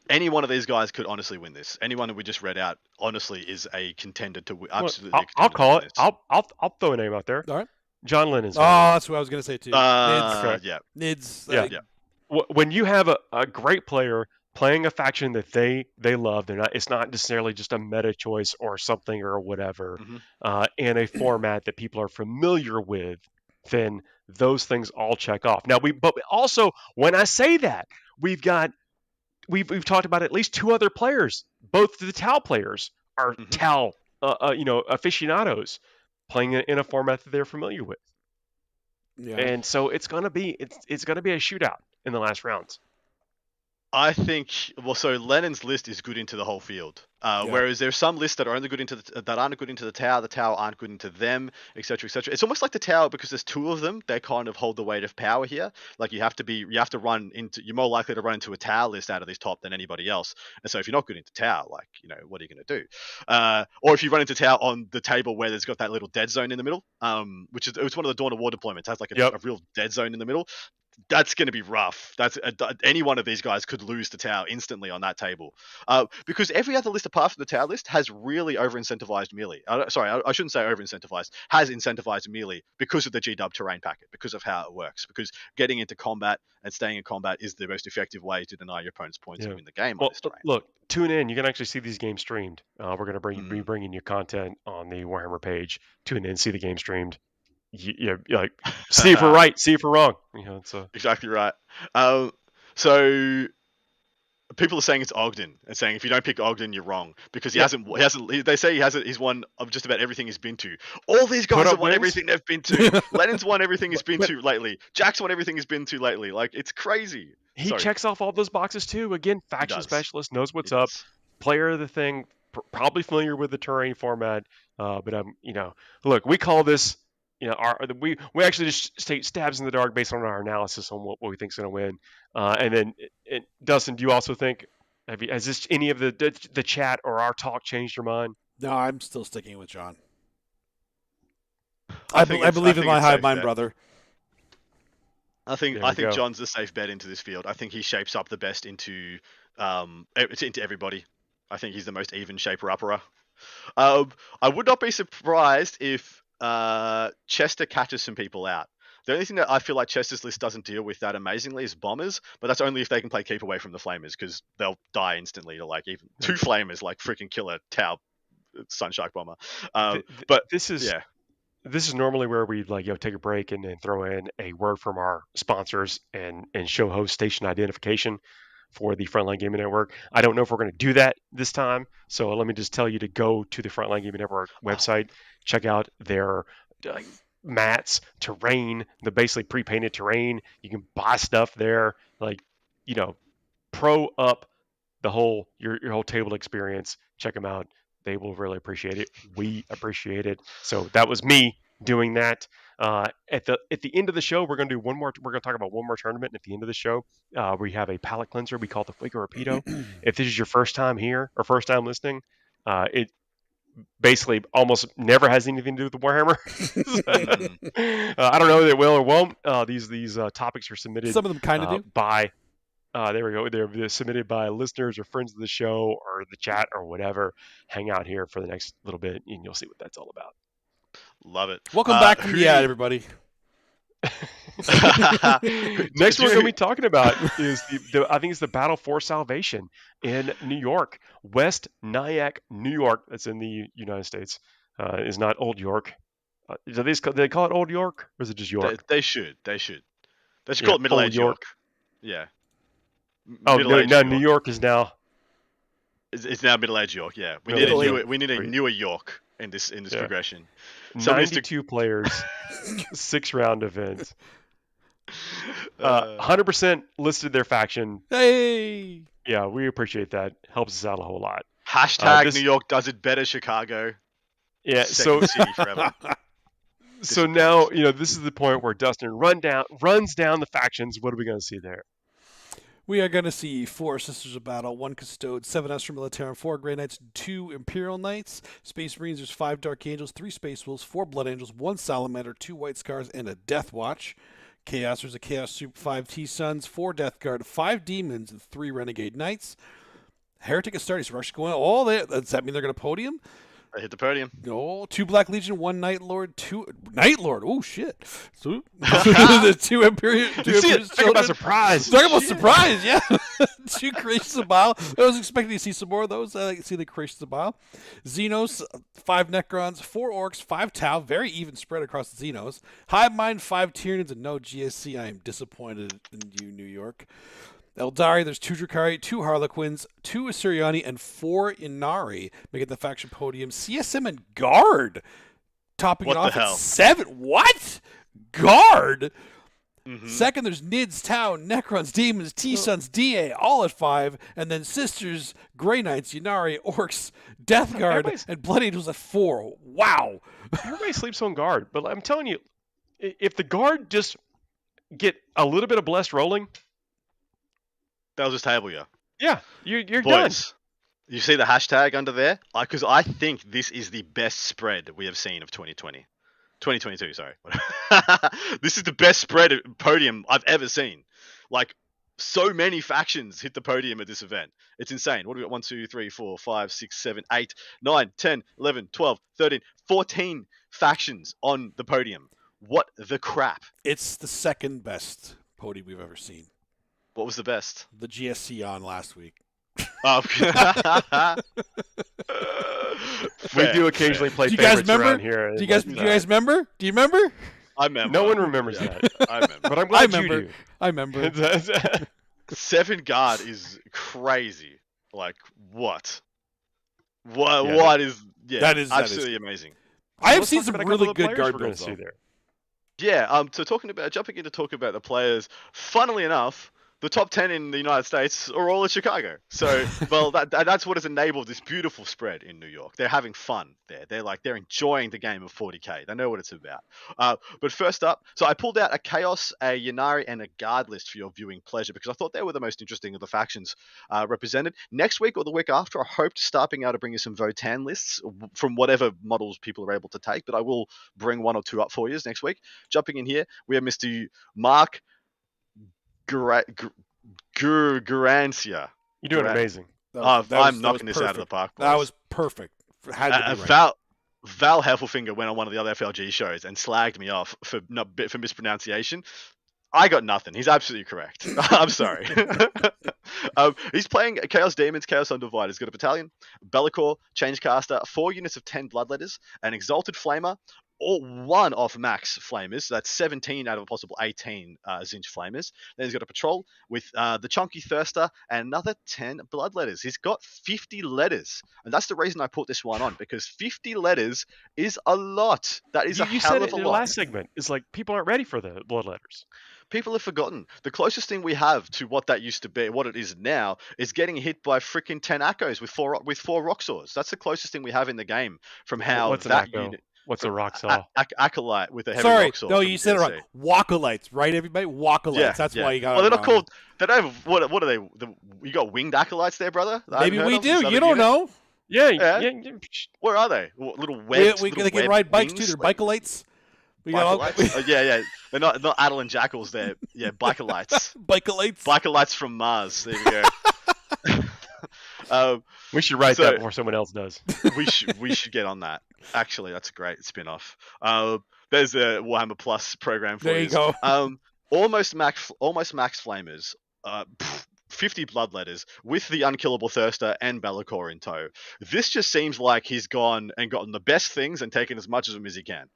Any one of these guys could honestly win this. Anyone that we just read out, honestly, is a contender to win. Absolutely, I'll call it. I'll throw a name out there. All right. John Lennon's. That's what I was going to say too. Nids. Yeah. When you have a great player playing a faction that they love, it's not necessarily just a meta choice or something or whatever, in a format that people are familiar with, then those things all check off. Now but also when I say that, we've talked about at least 2 other players. Both the Tau players are Tau aficionados playing in a format that they're familiar with. Yeah. And so it's gonna be a shootout in the last rounds. I think so Lennon's list is good into the whole field. Whereas there's some lists that are only good into that aren't good into the Tau aren't good into them, etc., etc. It's almost like the Tau, because there's 2 of them, they kind of hold the weight of power here. Like you're more likely to run into a Tau list out of this top than anybody else. And so if you're not good into Tau, what are you going to do? Or if you run into Tau on the table where there's got that little dead zone in the middle, which is it's one of the Dawn of War deployments, has like a real dead zone in the middle. That's going to be rough. Any one of these guys could lose the Tau instantly on that table, because every other list apart from the Tau list has really over-incentivized melee. I shouldn't say over-incentivized. Has incentivized melee because of the G-Dub terrain packet, because of how it works. Because getting into combat and staying in combat is the most effective way to deny your opponent's points and win the game on this terrain. Look, tune in. You can actually see these games streamed. We're going to be bringing you content on the Warhammer page. Tune in, see the game streamed. Yeah, see if we're right, see if we're wrong. Exactly right. So people are saying it's Ogden, and saying if you don't pick Ogden, you're wrong, because they say he's won of just about everything he's been to. All these guys have won everything they've been to. Lennon's won everything he's been to lately. Jack's won everything he's been to lately. It's crazy. He checks off all those boxes too. Again, faction specialist, knows what's up, player of the thing, probably familiar with the terrain format. But look, we call this. We actually just state stabs in the dark based on our analysis on what we think is going to win. And then, Dustin, do you also think has this any of the chat or our talk changed your mind? No, I'm still sticking with John. I believe in my hive mind, brother. I think John's a safe bet into this field. I think he shapes up the best into everybody. I think he's the most even shaper upperer. I would not be surprised if Chester catches some people out. The only thing that I feel like Chester's list doesn't deal with that amazingly is bombers, but that's only if they can play keep away from the flamers, because they'll die instantly to even 2 flamers freaking kill a Tau Sunshark bomber. But this is normally where we take a break and then throw in a word from our sponsors and show host station identification for the Frontline Gaming Network. I don't know if we're going to do that this time, so let me just tell you to go to the Frontline Gaming Network website, check out their mats, terrain, the basically pre-painted terrain. You can buy stuff there, pro up the whole your whole table experience. Check them out. They will really appreciate it. We appreciate it. So that was me doing that. At the end of the show, we're going to do one more. We're going to talk about one more tournament. And at the end of the show, we have a palate cleanser we call the Flagorpedo. If this is your first time here or first time listening, it basically almost never has anything to do with the Warhammer. I don't know if it will or won't. These topics are submitted. Some of them kind of do. By there we go. They're submitted by listeners or friends of the show or the chat or whatever. Hang out here for the next little bit, and you'll see what that's all about. Love it. Welcome back from the ad, everybody. Next we're going to be talking about is I think it's the Battle for Salvation in New York, West Nyack, New York. That's in the United States. Is not Old York. Do they call it Old York, or is it just York? They should call it Middle Age York. Yeah. New York is now. It's now Middle Age York. Yeah, we need a newer York in this progression. 92 players, 6-round event. 100% listed their faction. Hey! Yeah, we appreciate that. Helps us out a whole lot. Hashtag New York does it better, Chicago. Yeah, Second city forever. So now, this is the point where Dustin runs down the factions. What are we going to see there? We are going to see 4 Sisters of Battle, 1 Custode, 7 Esper Militarum, 4 Grey Knights, 2 Imperial Knights, Space Marines, there's 5 Dark Angels, 3 Space Wolves, 4 Blood Angels, 1 Salamander, 2 White Scars, and a Death Watch. Chaos, there's a Chaos Soup, 5 T-Suns, 4 Death Guard, 5 Demons, and 3 Renegade Knights. Heretic Astartes, we're actually going all there. Does that mean they're going to podium? I hit the podium. Oh, 2 Black Legion, 1 Night Lord, 2 Night Lord. Oh shit! So the 2 Imperial. Talk about surprise. Talk about surprise. Yeah, 2 Creations of Bile. I was expecting to see some more of those. I see the Creations of Bile. Xenos, 5 Necrons, 4 Orcs, 5 Tau. Very even spread across the Xenos. Hive Mind, 5 Tyranids, and no GSC. I am disappointed in you, New York. Eldari, there's 2 Drukhari, 2 Harlequins, 2 Assyriani, and 4 Inari, making the faction podium. CSM and Guard, topping it off at 7. What? Guard? Mm-hmm. Second, there's Nids, Tau, Necrons, Demons, T-Suns, DA, all at 5. And then Sisters, Grey Knights, Inari, Orcs, Death Guard, and Blood Angels at 4. Wow. Everybody sleeps on Guard, but I'm telling you, if the Guard just get a little bit of blessed rolling, they'll just table you. Yeah, you're Boys, done. You see the hashtag under there? Because I think this is the best spread we have seen of 2020. 2022, sorry. This is the best spread podium I've ever seen. Like, so many factions hit the podium at this event. It's insane. What do we got? 1, 2, 3, 4, 5, 6, 7, 8, 9, 10, 11, 12, 13, 14 factions on the podium. What the crap? It's the second best podium we've ever seen. What was the best? The GSC on last week. We do occasionally play favorites around here. Do you guys remember? Do you remember? I remember. No one remembers that. I remember. But I'm glad you do. I remember. 7 Guard is crazy. Like, what? What is... Yeah, that is absolutely amazing. I have seen some really good Guard builds, though. Yeah, so jumping in to talk about the players, funnily enough, the top 10 in the United States are all in Chicago. So, well, that's what has enabled this beautiful spread in New York. They're having fun there. They're enjoying the game of 40K. They know what it's about. But first up, so I pulled out a Chaos, a Ynnari, and a Guard list for your viewing pleasure because I thought they were the most interesting of the factions represented. Next week or the week after, I hope to start being able to bring you some Votan lists from whatever models people are able to take, but I will bring 1 or 2 up for you next week. Jumping in here, we have Mr. Mark Garancia. You're doing amazing. I'm knocking this out of the park, boys. That was perfect. Right. Val Heffelfinger went on one of the other FLG shows and slagged me off for mispronunciation. I got nothing. He's absolutely correct. I'm sorry. He's playing Chaos Demons, Chaos Undivided. He's got a Battalion, Bellicor, Changecaster, 4 units of 10 Bloodletters, an Exalted Flamer, or 1 off max Flamers. So that's 17 out of a possible 18 Zinch Flamers. Then he's got a Patrol with the Chunky Thirster and another 10 Bloodletters. He's got 50 letters. And that's the reason I put this one on, because 50 letters is a lot. That is a hell of a lot. You said it in the last segment. It's like people aren't ready for the Bloodletters. People have forgotten. The closest thing we have to what that used to be, what it is now, is getting hit by freaking 10 Akos with four Roxors. That's the closest thing we have in the game from how What's that unit. What's a rock saw? Acolyte with a heavy Sorry, rock saw. no, from you said it wrong. DLC. Walkalites, right, everybody? Walkalites. Yeah, That's yeah. why you got Well, it they're not wrong. called. They don't have. What are they? You got winged acolytes there, brother? that I Maybe haven't we heard of? do. This You other don't unit? know. Yeah, Yeah. yeah. Where are they? Little webbed. They little can webbed ride bikes wings? too. They're bikalites. We got all Bikalites? Yeah. They're not Adeline Jackals. They're bikalites. bikalites. Bikalites from Mars. There we go. We should write So- that before someone else does. we should get on that. Actually, that's a great spin-off. There's a Warhammer Plus program for There you go. Almost max flamers. 50 bloodletters with the unkillable Thirster and Be'lakor in tow. This just seems like he's gone and gotten the best things and taken as much of them as he can.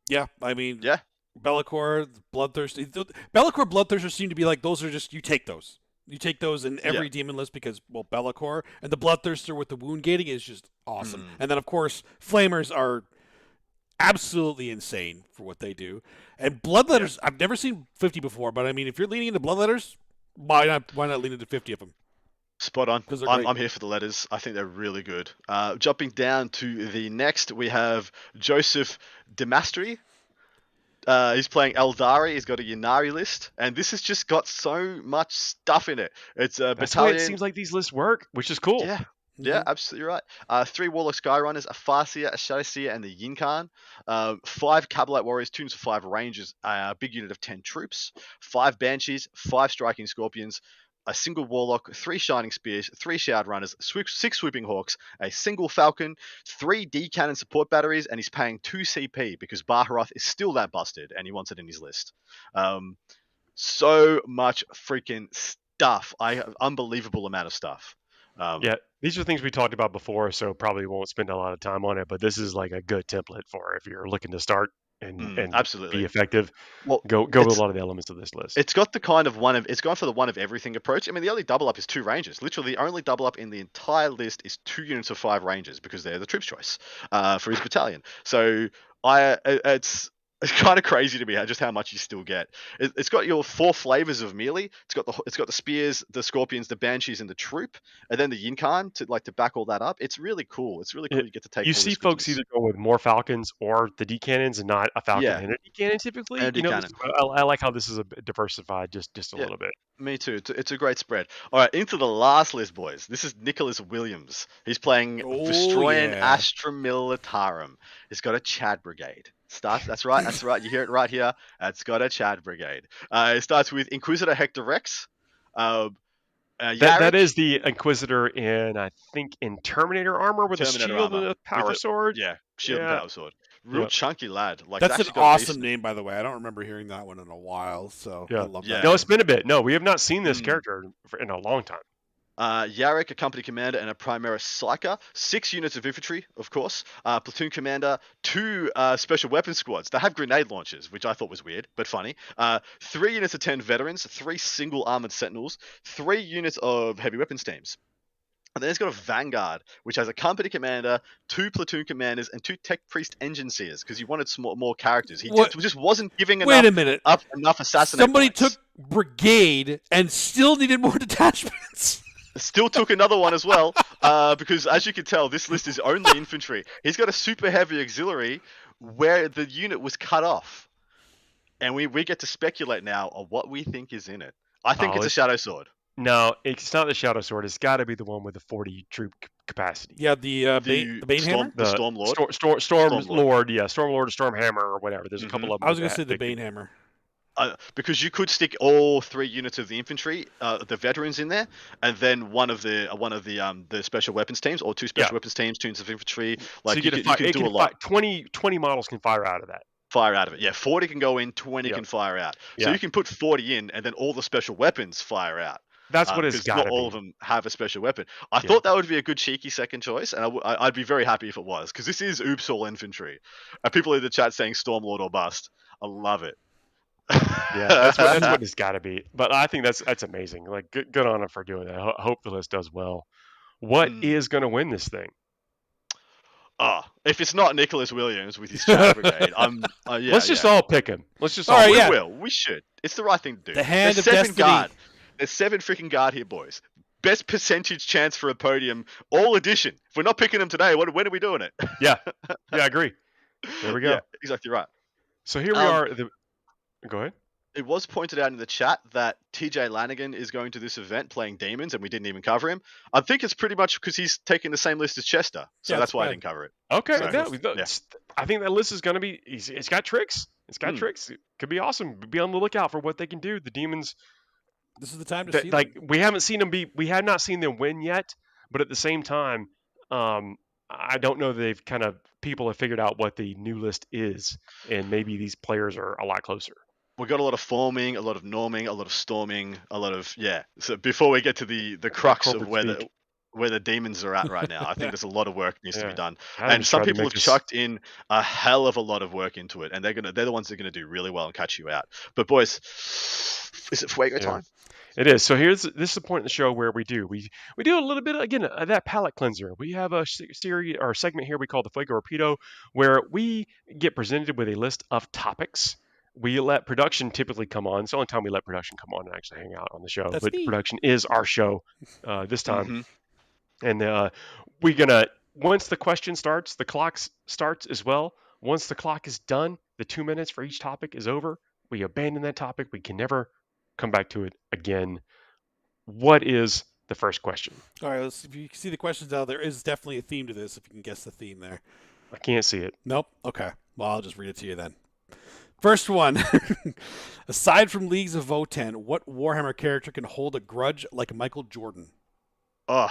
Yeah, I mean, Yeah. Be'lakor, Bloodthirster. Be'lakor, Bloodthirster seem to be like those are just you take those. You take those in every demon list because Be'lakor and the Bloodthirster with the wound gating is just awesome. And then of course Flamers are absolutely insane for what they do. And Bloodletters, I've never seen 50 before, but I mean if you're leaning into Bloodletters, why not lean into 50 of them? Spot on. 'Cause they're great. I'm here for the letters. I think they're really good. Jumping down to the next, we have Joseph Demastri. He's playing Eldari. He's got a Ynnari list, and this has just got so much stuff in it. It's a That's why battalion. it seems like these lists work, which is cool. Yeah, absolutely right. 3 Warlock Skyrunners, a Farseer, a Shadowseer, and the Yinkan. 5 Cabalite Warriors, 2 units of 5 Rangers, a big unit of 10 troops. 5 Banshees, 5 Striking Scorpions, a single Warlock, 3 Shining Spears, 3 Shard Runners, 6 Swooping Hawks, a single Falcon, 3 D-Cannon support batteries, and he's paying 2 CP because Baharoth is still that busted, and he wants it in his list. So much freaking stuff. Unbelievable amount of stuff. Yeah, these are things we talked about before, so probably won't spend a lot of time on it. But this is like a good template for if you're looking to start and absolutely be effective. Well, go with a lot of the elements of this list. It's got the kind of it's gone for the one of everything approach. I mean, the only double up is 2 Rangers. Literally, the only double up in the entire list is 2 units of 5 Rangers because they're the troops choice for his battalion. So it's kind of crazy to me just how much you still get. It's got your 4 flavors of melee. It's got the spears, the scorpions, the banshees, and the troop, and then the Yinkan to back all that up. It's really cool. It's really cool. You get to take. You all see this folks goodness. either go with more Falcons or the D cannons, and not a Falcon and a D cannon typically. And a D-cannon. I like how this is a bit diversified just a little bit. Me too. It's a great spread. All right, into the last list, boys. This is Nicholas Williams. He's playing Vestroyan Astra Militarum. He's got a Chad Brigade. That's right. You hear it right here. It's got a Chad Brigade. It starts with Inquisitor Hector Rex. That is the Inquisitor in Terminator armor with Terminator a shield armor. and a power sword. Yeah, shield and power sword. Real chunky lad. Like that's an got a awesome decent- name, by the way. I don't remember hearing that one in a while, so I love Yeah. that. No, it's been a bit. No, we have not seen this character in a long time. Yarrick, a company commander, and a Primaris Psyker. 6 units of infantry, of course. Platoon commander, 2 special weapons squads. They have grenade launchers, which I thought was weird, but funny. 3 units of 10 veterans, 3 single armored sentinels, 3 units of heavy weapons teams. And then it's got a Vanguard, which has a company commander, 2 platoon commanders, and 2 tech priest engine seers, because he wanted more characters. He just wasn't giving Wait a minute. enough assassinate Somebody points. took brigade and still needed more detachments. Still took another one as well, because as you can tell, this list is only infantry. He's got a super heavy auxiliary where the unit was cut off. And we get to speculate now on what we think is in it. I think it's a Shadow Sword. No, it's not the Shadow Sword. It's got to be the one with the 40 troop capacity. Yeah, the Bane Hammer? The Storm Lord? Storm Lord, yeah. Storm Lord or Storm Hammer or whatever. There's a couple of them. I was going to say the Bane Hammer. Because you could stick all 3 units of the infantry, the veterans in there, and then one of the special weapons teams, or 2 special weapons teams, 2 units of infantry. Like so you can do a lot. 20 models can fire out of that. Fire out of it. Yeah, 40 can go in, 20 can fire out. So you can put 40 in, and then all the special weapons fire out. That's what it's got to be. Not all of them have a special weapon. I thought that would be a good cheeky second choice, and I'd be very happy if it was, because this is oops all infantry. People in the chat saying Stormlord or bust. I love it. Yeah, that's what it's got to be. But I think that's amazing. Like, good on him for doing that. I hope the list does well. What is going to win this thing? If it's not Nicholas Williams with his Chad Brigade, let's just all pick him. Let's just all. We will. We should. It's the right thing to do. The hand There's of 7 destiny. guard. There's 7 freaking guard here, boys. best percentage chance for a podium all edition. If we're not picking them today, when are we doing it? Yeah, I agree. There we go. Yeah, exactly right. So here we are. Go ahead. It was pointed out in the chat that TJ Lanigan is going to this event playing Demons, and we didn't even cover him. I think it's pretty much because he's taking the same list as Chester, so that's why I didn't cover it. Okay, So, I think that list is going to be. It's got tricks. It's got tricks. It could be awesome. Be on the lookout for what they can do. The Demons. This is the time to see them. Like we haven't seen them be. We have not seen them win yet, but at the same time, I don't know that people have figured out what the new list is, and maybe these players are a lot closer. We got a lot of forming, a lot of norming, a lot of storming, a lot of So before we get to the crux of where the Demons are at right now, I think there's a lot of work needs to be done. And some people have chucked in a hell of a lot of work into it, and they're the ones that are gonna do really well and catch you out. But boys, is it Fuego time? It is. So this is the point in the show where we do a little bit again of that palate cleanser. We have a series or segment here we call the Flagorpedo, where we get presented with a list of topics. We let production typically come on. It's the only time we let production come on and actually hang out on the show. But production is our show this time. And we're gonna once the question starts, the clock starts as well. Once the clock is done, the 2 minutes for each topic is over. We abandon that topic. We can never come back to it again. What is the first question? All right, if you can see the questions now, there is definitely a theme to this, if you can guess the theme there. I can't see it. Nope. Okay. Well, I'll just read it to you then. First one. Aside from Leagues of Votan, what Warhammer character can hold a grudge like Michael Jordan? Oh.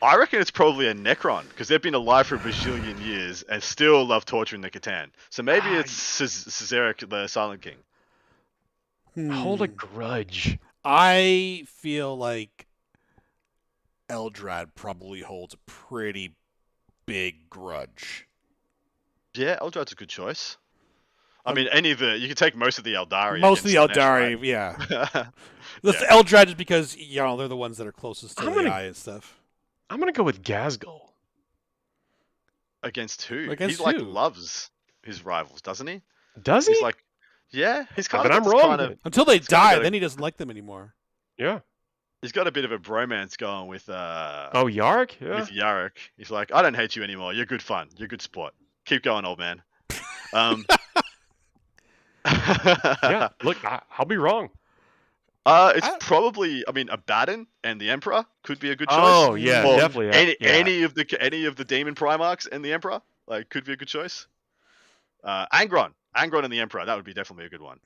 I reckon it's probably a Necron, because they've been alive for a bajillion years and still love torturing the Catan. So maybe it's Cesaric, the Silent King. Hold a grudge. I feel like Eldrad probably holds a pretty big grudge. Yeah, Eldrad's a good choice. I mean, you can take most of the Eldari. Most of the Eldari, right? Yeah. Eldrad just because they're the ones that are closest to AI and stuff. I'm gonna go with Gazgul. Against who? Against he who? Loves his rivals, doesn't he? Does he? He's like, yeah, he's kind of. I'm wrong. Until they die, then he doesn't like them anymore. Yeah. He's got a bit of a bromance going with Yarrick? Yeah. With Yarrick. He's like, I don't hate you anymore. You're good fun. You're good sport. Keep going, old man. Yeah, look, I'll be wrong. It's probably, Abaddon and the Emperor could be a good choice. Oh yeah, definitely. Any of the Demon Primarchs and the Emperor could be a good choice. Angron and the Emperor, that would be definitely a good one.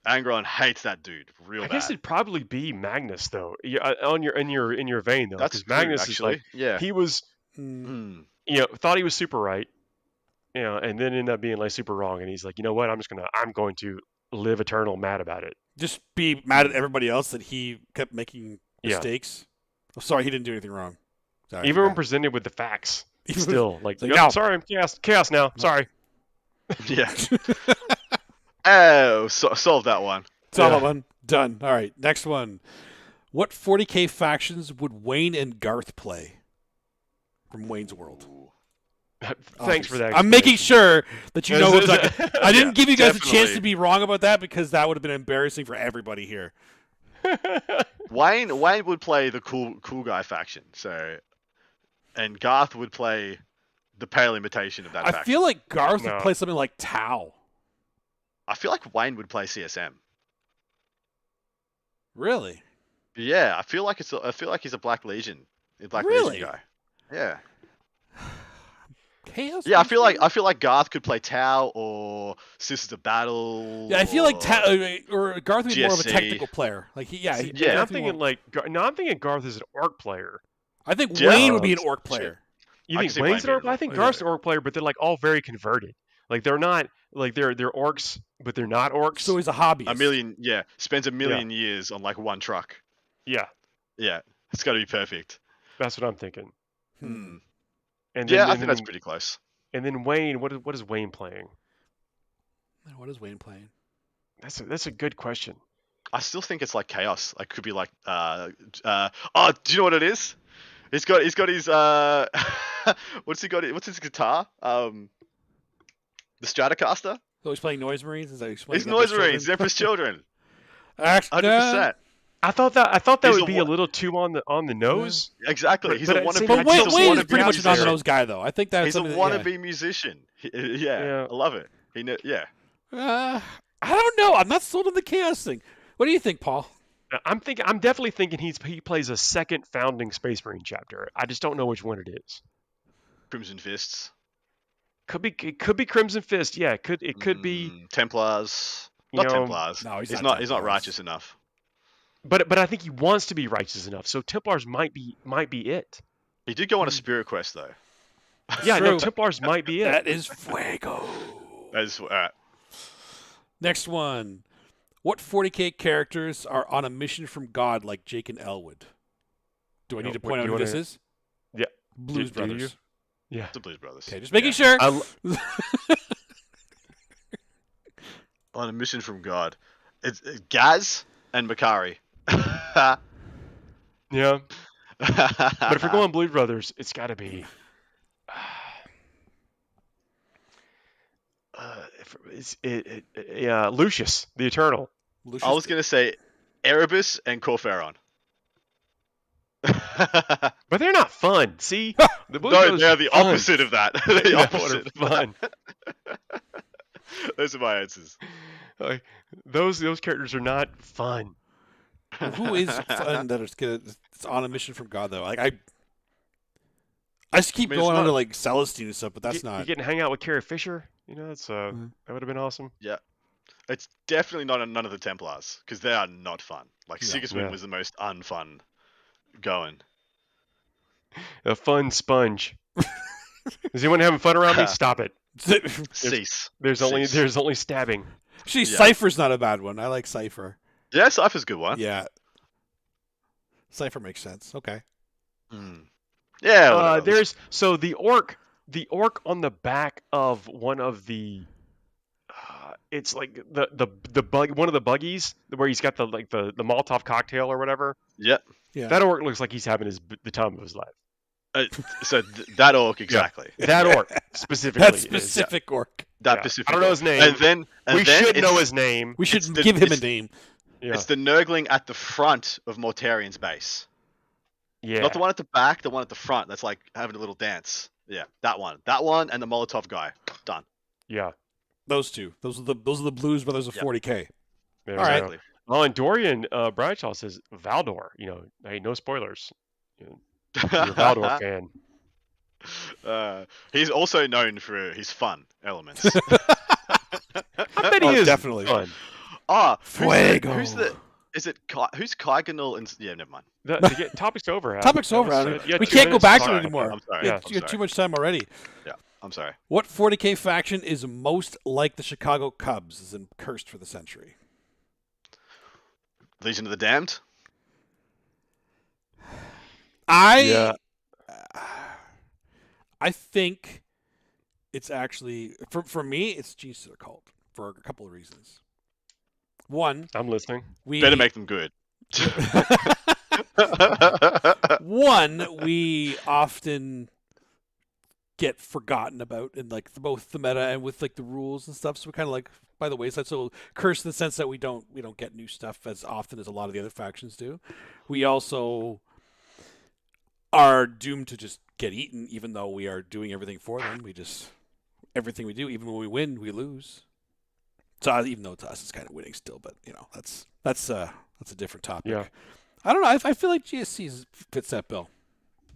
Angron hates that dude real bad. I guess it'd probably be Magnus though. In your vein though. That's Magnus actually. He was, thought he was super right, and then ended up being super wrong. And he's like, you know what? I'm going to live eternal mad about it. Just be mad at everybody else that he kept making mistakes. Oh, sorry, he didn't do anything wrong. Sorry, even when presented with the facts, still no. Sorry, chaos now. Sorry. Yeah. Oh, solve that one. Solve that one. Done. All right, next one. What 40k factions would Wayne and Garth play from Wayne's World? Thanks for that. I'm making sure that you know what I'm talking. I didn't give you guys a chance to be wrong about that because that would have been embarrassing for everybody here. Wayne would play the cool guy faction, and Garth would play the pale imitation of that faction. I feel like Garth would play something like Tau. I feel like Wayne would play CSM. Really? Yeah, I feel like he's a Black Legion Legion guy. Yeah. Chaos. Yeah, I feel like Garth could play Tau or Sisters of Battle. Yeah, I feel like or Garth would be more of a technical player. I'm thinking Garth is an orc player. I think Wayne would be an orc player. You think Wayne's an orc player? I think Garth's an orc player, but they're all very converted. They're not they're orcs, but they're not orcs. So he's a hobbyist. Spends a million years on one truck. Yeah. Yeah, it's got to be perfect. That's what I'm thinking. And I think that's pretty close. And then Wayne, what is Wayne playing? What is Wayne playing? That's a good question. I still think it's chaos. Could be do you know what it is? He's got his what's he got? What's his guitar? The Stratocaster. So he's playing Noise Marines. Is that he's Noise Marines, Emperor's Children. 100%. I thought that He's would be a little too on the nose. Exactly. He's a wannabe. But Wade is pretty much musician. an on-the-nose guy, though. I think that's he's a wannabe musician. Yeah, I love it. I don't know. I'm not sold on the chaos thing. What do you think, Paul? I'm definitely thinking he plays a second founding Space Marine chapter. I just don't know which one it is. Crimson Fists. It could be Crimson Fist. Yeah, it could be Templars. Not Templars. No, he's not. Templars. He's not righteous enough. But I think he wants to be righteous enough. So Templars might be it. He did go on a spirit quest though. Yeah, no, Templars might be it. That is Fuego. That is all right. Next one. What 40K characters are on a mission from God like Jake and Elwood? Do I need to point out who this is? Yeah. Blues Brothers. Yeah. The Blues Brothers. Okay, just making sure. On a mission from God. It's Gaz and Makari. Yeah. But if we're going Blues Brothers, it's got to be. Lucius, the Eternal. I was going to say Erebus and Corferon. But they're not fun. See? They're the opposite of that. The opposite. Fun. Those are my answers. Like, those characters are not fun. Who is fun that it's on a mission from God, though? Like I just keep going on to like Celestine and stuff, but that's not. You getting to hang out with Carrie Fisher? That's that would have been awesome. Yeah. It's definitely not none of the Templars, because they are not fun. Like, Sigismund was the most unfun going. A fun sponge. Is anyone having fun around me? Stop it. Cease. There's only stabbing. Actually, Cypher's not a bad one. I like Cypher. Yeah, Cypher's a good one. Yeah. Cypher makes sense. Okay. Yeah. There's the orc on the back of one of the it's like the bug, one of the buggies where he's got the Molotov cocktail or whatever. Yep. Yeah. That orc looks like he's having the time of his life. That orc exactly. Yeah. That orc specifically. That specific orc. That specific. I don't know his name. And we should know his name. We should give him a name. Yeah. It's the Nurgling at the front of Mortarian's base. Yeah. Not the one at the back, the one at the front that's like having a little dance. Yeah, that one. That one and the Molotov guy. Done. Yeah. Those two. Those are the Blues Brothers of 40K. Yeah, all right. Exactly. Oh, and Dorian Bradshaw says Valdor. Hey, no spoilers. You're a Valdor fan. He's also known for his fun elements. I bet he is definitely fun. Fuego. Who's Kaiganul? Yeah, never mind. The topic's over. Topic's over. We can't go back to it anymore. I'm sorry. You got too much time already. Yeah, I'm sorry. What 40K faction is most like the Chicago Cubs is in Cursed for the Century? Legion of the Damned? I think it's actually for me it's Jesus Cult for a couple of reasons. One, I'm listening. We better make them good. One, we often get forgotten about in like both the meta and with like the rules and stuff. So we kind of like by the wayside. So cursed in the sense that we don't get new stuff as often as a lot of the other factions do. We also are doomed to just get eaten, even though we are doing everything for them. Everything we do, even when we win, we lose. So even though to us it's kind of winning still, but that's a different topic. Yeah. I don't know. I feel like GSC fits that bill.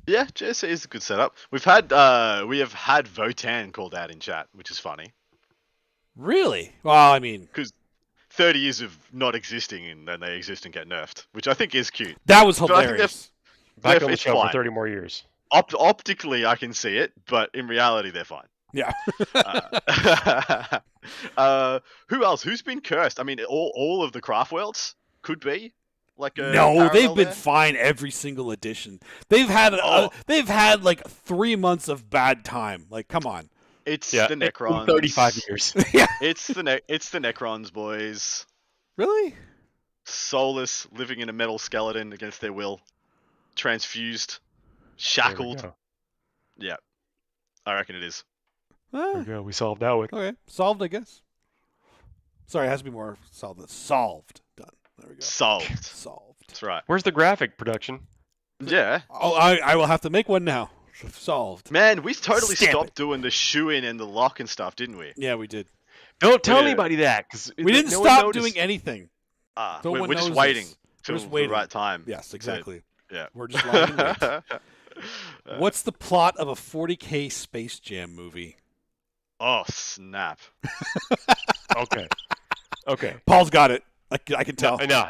Yeah, GSC is a good setup. We have had Votan called out in chat, which is funny. Really? Well, I mean, because 30 years of not existing and then they exist and get nerfed, which I think is cute. That was hilarious. Back on the show for 30 more years. Optically, I can see it, but in reality, they're fine. Yeah. Who else? Who's been cursed? I mean, all of the craft worlds could be like a no. They've been there. fine every single edition. They've had like 3 months of bad time. Like, come on. It's the Necrons. 35 years. Yeah. It's the Necrons, boys. Really? Soulless, living in a metal skeleton against their will, transfused, shackled. Yeah, I reckon it is. There we go. We solved that one. Okay, solved, I guess. Sorry, it has to be more solved. Solved. Done. There we go. Solved. Solved. That's right. Where's the graphic production? Yeah. Oh, I will have to make one now. Solved. Man, we totally Stamp stopped it. doing the shoe-in and the lock and stuff, didn't we? Yeah, we did. Don't tell Yeah. anybody that, because We didn't stop doing anything. No We're one just knows waiting this. till We're just the waiting. right time. Yes, exactly. Yeah. We're just lying in wait. What's the plot of a 40K Space Jam movie? Oh, snap. Okay. Paul's got it. I can tell. No,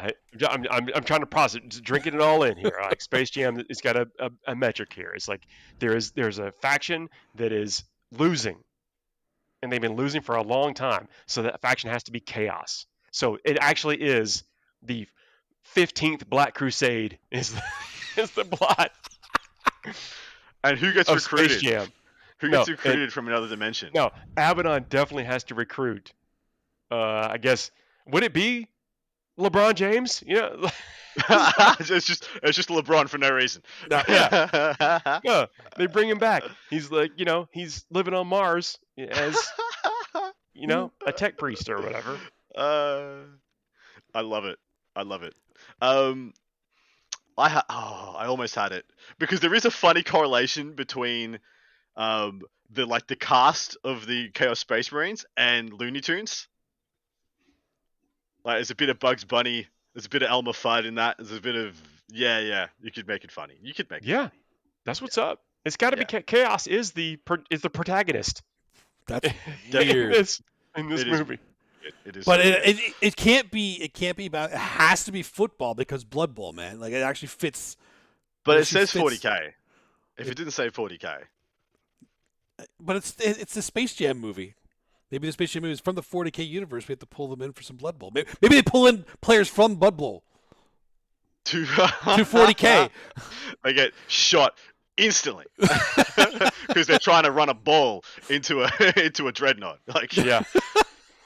I'm trying to process, just drinking it all in here. Like Space Jam, it's got a metric here. It's like there's a faction that is losing, and they've been losing for a long time. So that faction has to be chaos. So it actually is the 15th Black Crusade is the plot. And who gets of recruited? Space Jam. Who gets recruited from another dimension? No, Abaddon definitely has to recruit. I guess, would it be LeBron James? it's just LeBron for no reason. No, Yeah, they bring him back. He's like, he's living on Mars as, a tech priest or whatever. I love it. I almost had it because there is a funny correlation between the cast of the Chaos Space Marines and Looney Tunes. Like, there's a bit of Bugs Bunny, there's a bit of Elmer Fudd in that. There's a bit of yeah. You could make it funny. That's what's up. It's got to be Chaos is the protagonist. That's weird in this movie. It is, but it can't be. It can't be about. It has to be football because Blood Bowl, man. Like it actually fits. But it says 40K. If it didn't say 40K. But it's the Space Jam movie. Maybe the Space Jam movie is from the 40K universe. We have to pull them in for some Blood Bowl. Maybe they pull in players from Blood Bowl to 40K. They get shot instantly because they're trying to run a ball into a dreadnought. Like, yeah,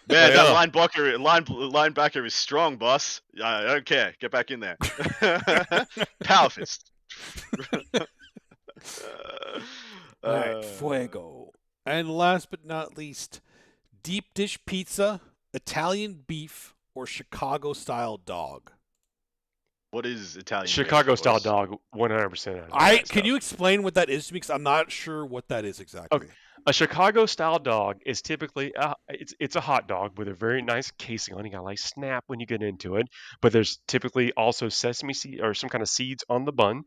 man, that linebacker is strong, boss. I don't care. Get back in there. Power fist. All right, Fuego. And last but not least, deep dish pizza, Italian beef, or Chicago style dog. What is Italian? Chicago beef? style dog, 100%. Can you explain what that is to me? Because I'm not sure what that is exactly. Okay. A Chicago style dog is typically it's a hot dog with a very nice casing on it. You got a nice snap when you get into it, but there's typically also sesame seed or some kind of seeds on the bun.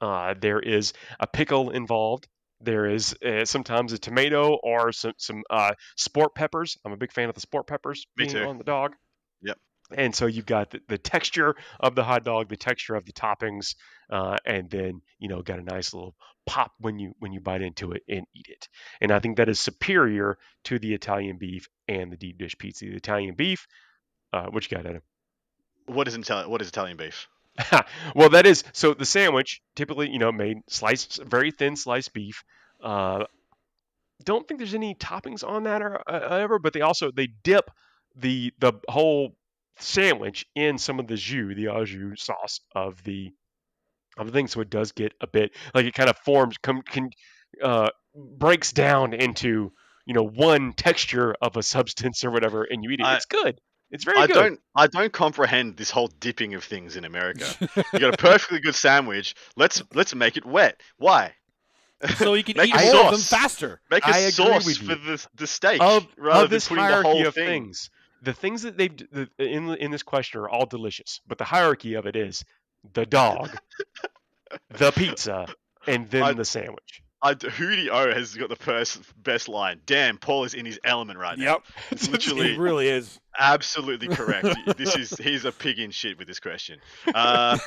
There is a pickle involved. There is sometimes a tomato or some sport peppers. I'm a big fan of the sport peppers being on the dog. Yep. And so you've got the texture of the hot dog, the texture of the toppings, and then got a nice little pop when you bite into it and eat it. And I think that is superior to the Italian beef and the deep dish pizza. The Italian beef, what you got, Adam? What is Italian beef? Well, that is so the sandwich typically made sliced, very thin sliced beef. Don't think there's any toppings on that or ever, but they dip the whole sandwich in some of the au jus sauce of the thing, so it does get a bit like it kind of forms breaks down into one texture of a substance or whatever, and you eat it. It's good. It's very good. I don't comprehend this whole dipping of things in America. You got a perfectly good sandwich. Let's make it wet. Why? So you can Make eat a more of them sauce. faster. Make I a agree sauce with for you. the steak of rather this than putting the hierarchy whole of thing. things. The things that they've in this question are all delicious, but the hierarchy of it is the dog, the pizza, and then the sandwich. Hootie O has got the best line. Damn, Paul is in his element right now. Yep, It's literally it really is. absolutely correct. He's a pig in shit with this question. I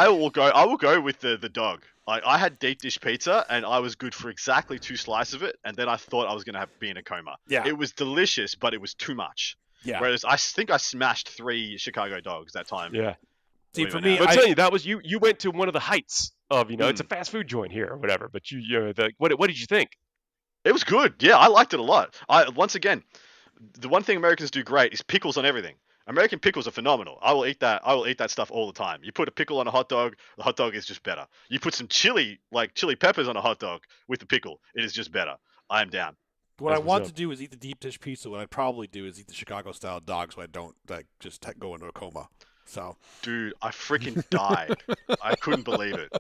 will go with the dog. I had deep dish pizza and I was good for exactly 2 slices of it, and then I thought I was gonna be in a coma. Yeah, It was delicious, but it was too much. Yeah. Whereas I think I smashed 3 Chicago dogs that time. Yeah. See, for me, But tell you that was you went to one of the heights of it's a fast food joint here or whatever. But what did you think? It was good. Yeah, I liked it a lot. Once again, the one thing Americans do great is pickles on everything. American pickles are phenomenal. I will eat that stuff all the time. You put a pickle on a hot dog, the hot dog is just better. You put some chili peppers on a hot dog with the pickle, it is just better. I am down. What I want to do is eat the deep dish pizza. What I'd probably do is eat the Chicago style dog, so I don't just go into a coma. So, dude, I freaking died. I couldn't believe it.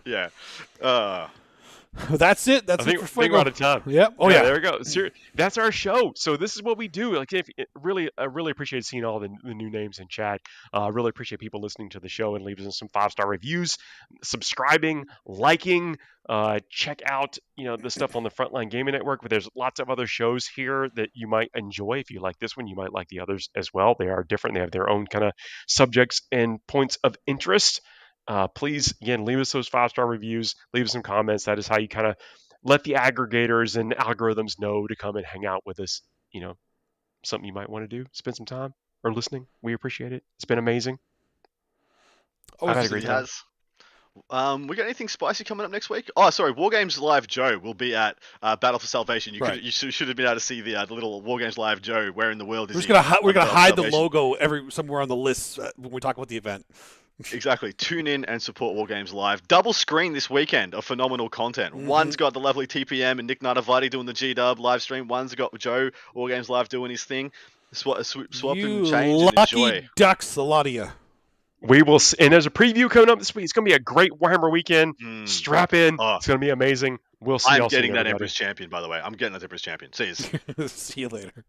Yeah. That's it. That's I think, it for I think we're out Fuego. of time. Yep. Oh yeah. There we go. That's our show. So this is what we do. Like, I really appreciate seeing all the new names in chat. Really appreciate people listening to the show and leaving us some 5-star reviews, subscribing, liking. Check out the stuff on the Frontline Gaming Network. But there's lots of other shows here that you might enjoy. If you like this one, you might like the others as well. They are different. They have their own kind of subjects and points of interest. Please, again, leave us those 5-star reviews. Leave us some comments. That is how you kind of let the aggregators and algorithms know to come and hang out with us. Something you might want to do. Spend some time or listening. We appreciate it. It's been amazing. I've had a great time. We got anything spicy coming up next week? Oh, sorry, War Games Live Joe will be at Battle for Salvation. You should have been able to see the little War Games Live Joe. Where in the world is we're gonna hide the Salvation? logo somewhere on the list when we talk about the event. Exactly. Tune in and support War Games Live. Double screen this weekend of phenomenal content. Mm-hmm. One's got the lovely TPM and Nick Natavati doing the G-Dub live stream. One's got Joe, War Games Live, doing his thing. Swap and change and enjoy. Lucky ducks, a lot of you. We will, and there's a preview coming up this week. It's going to be a great Warhammer weekend. Strap in. It's going to be amazing. We'll see. I'm getting that Emperor's Champion, by the way. I'm getting that Emperor's Champion. See you. See you later.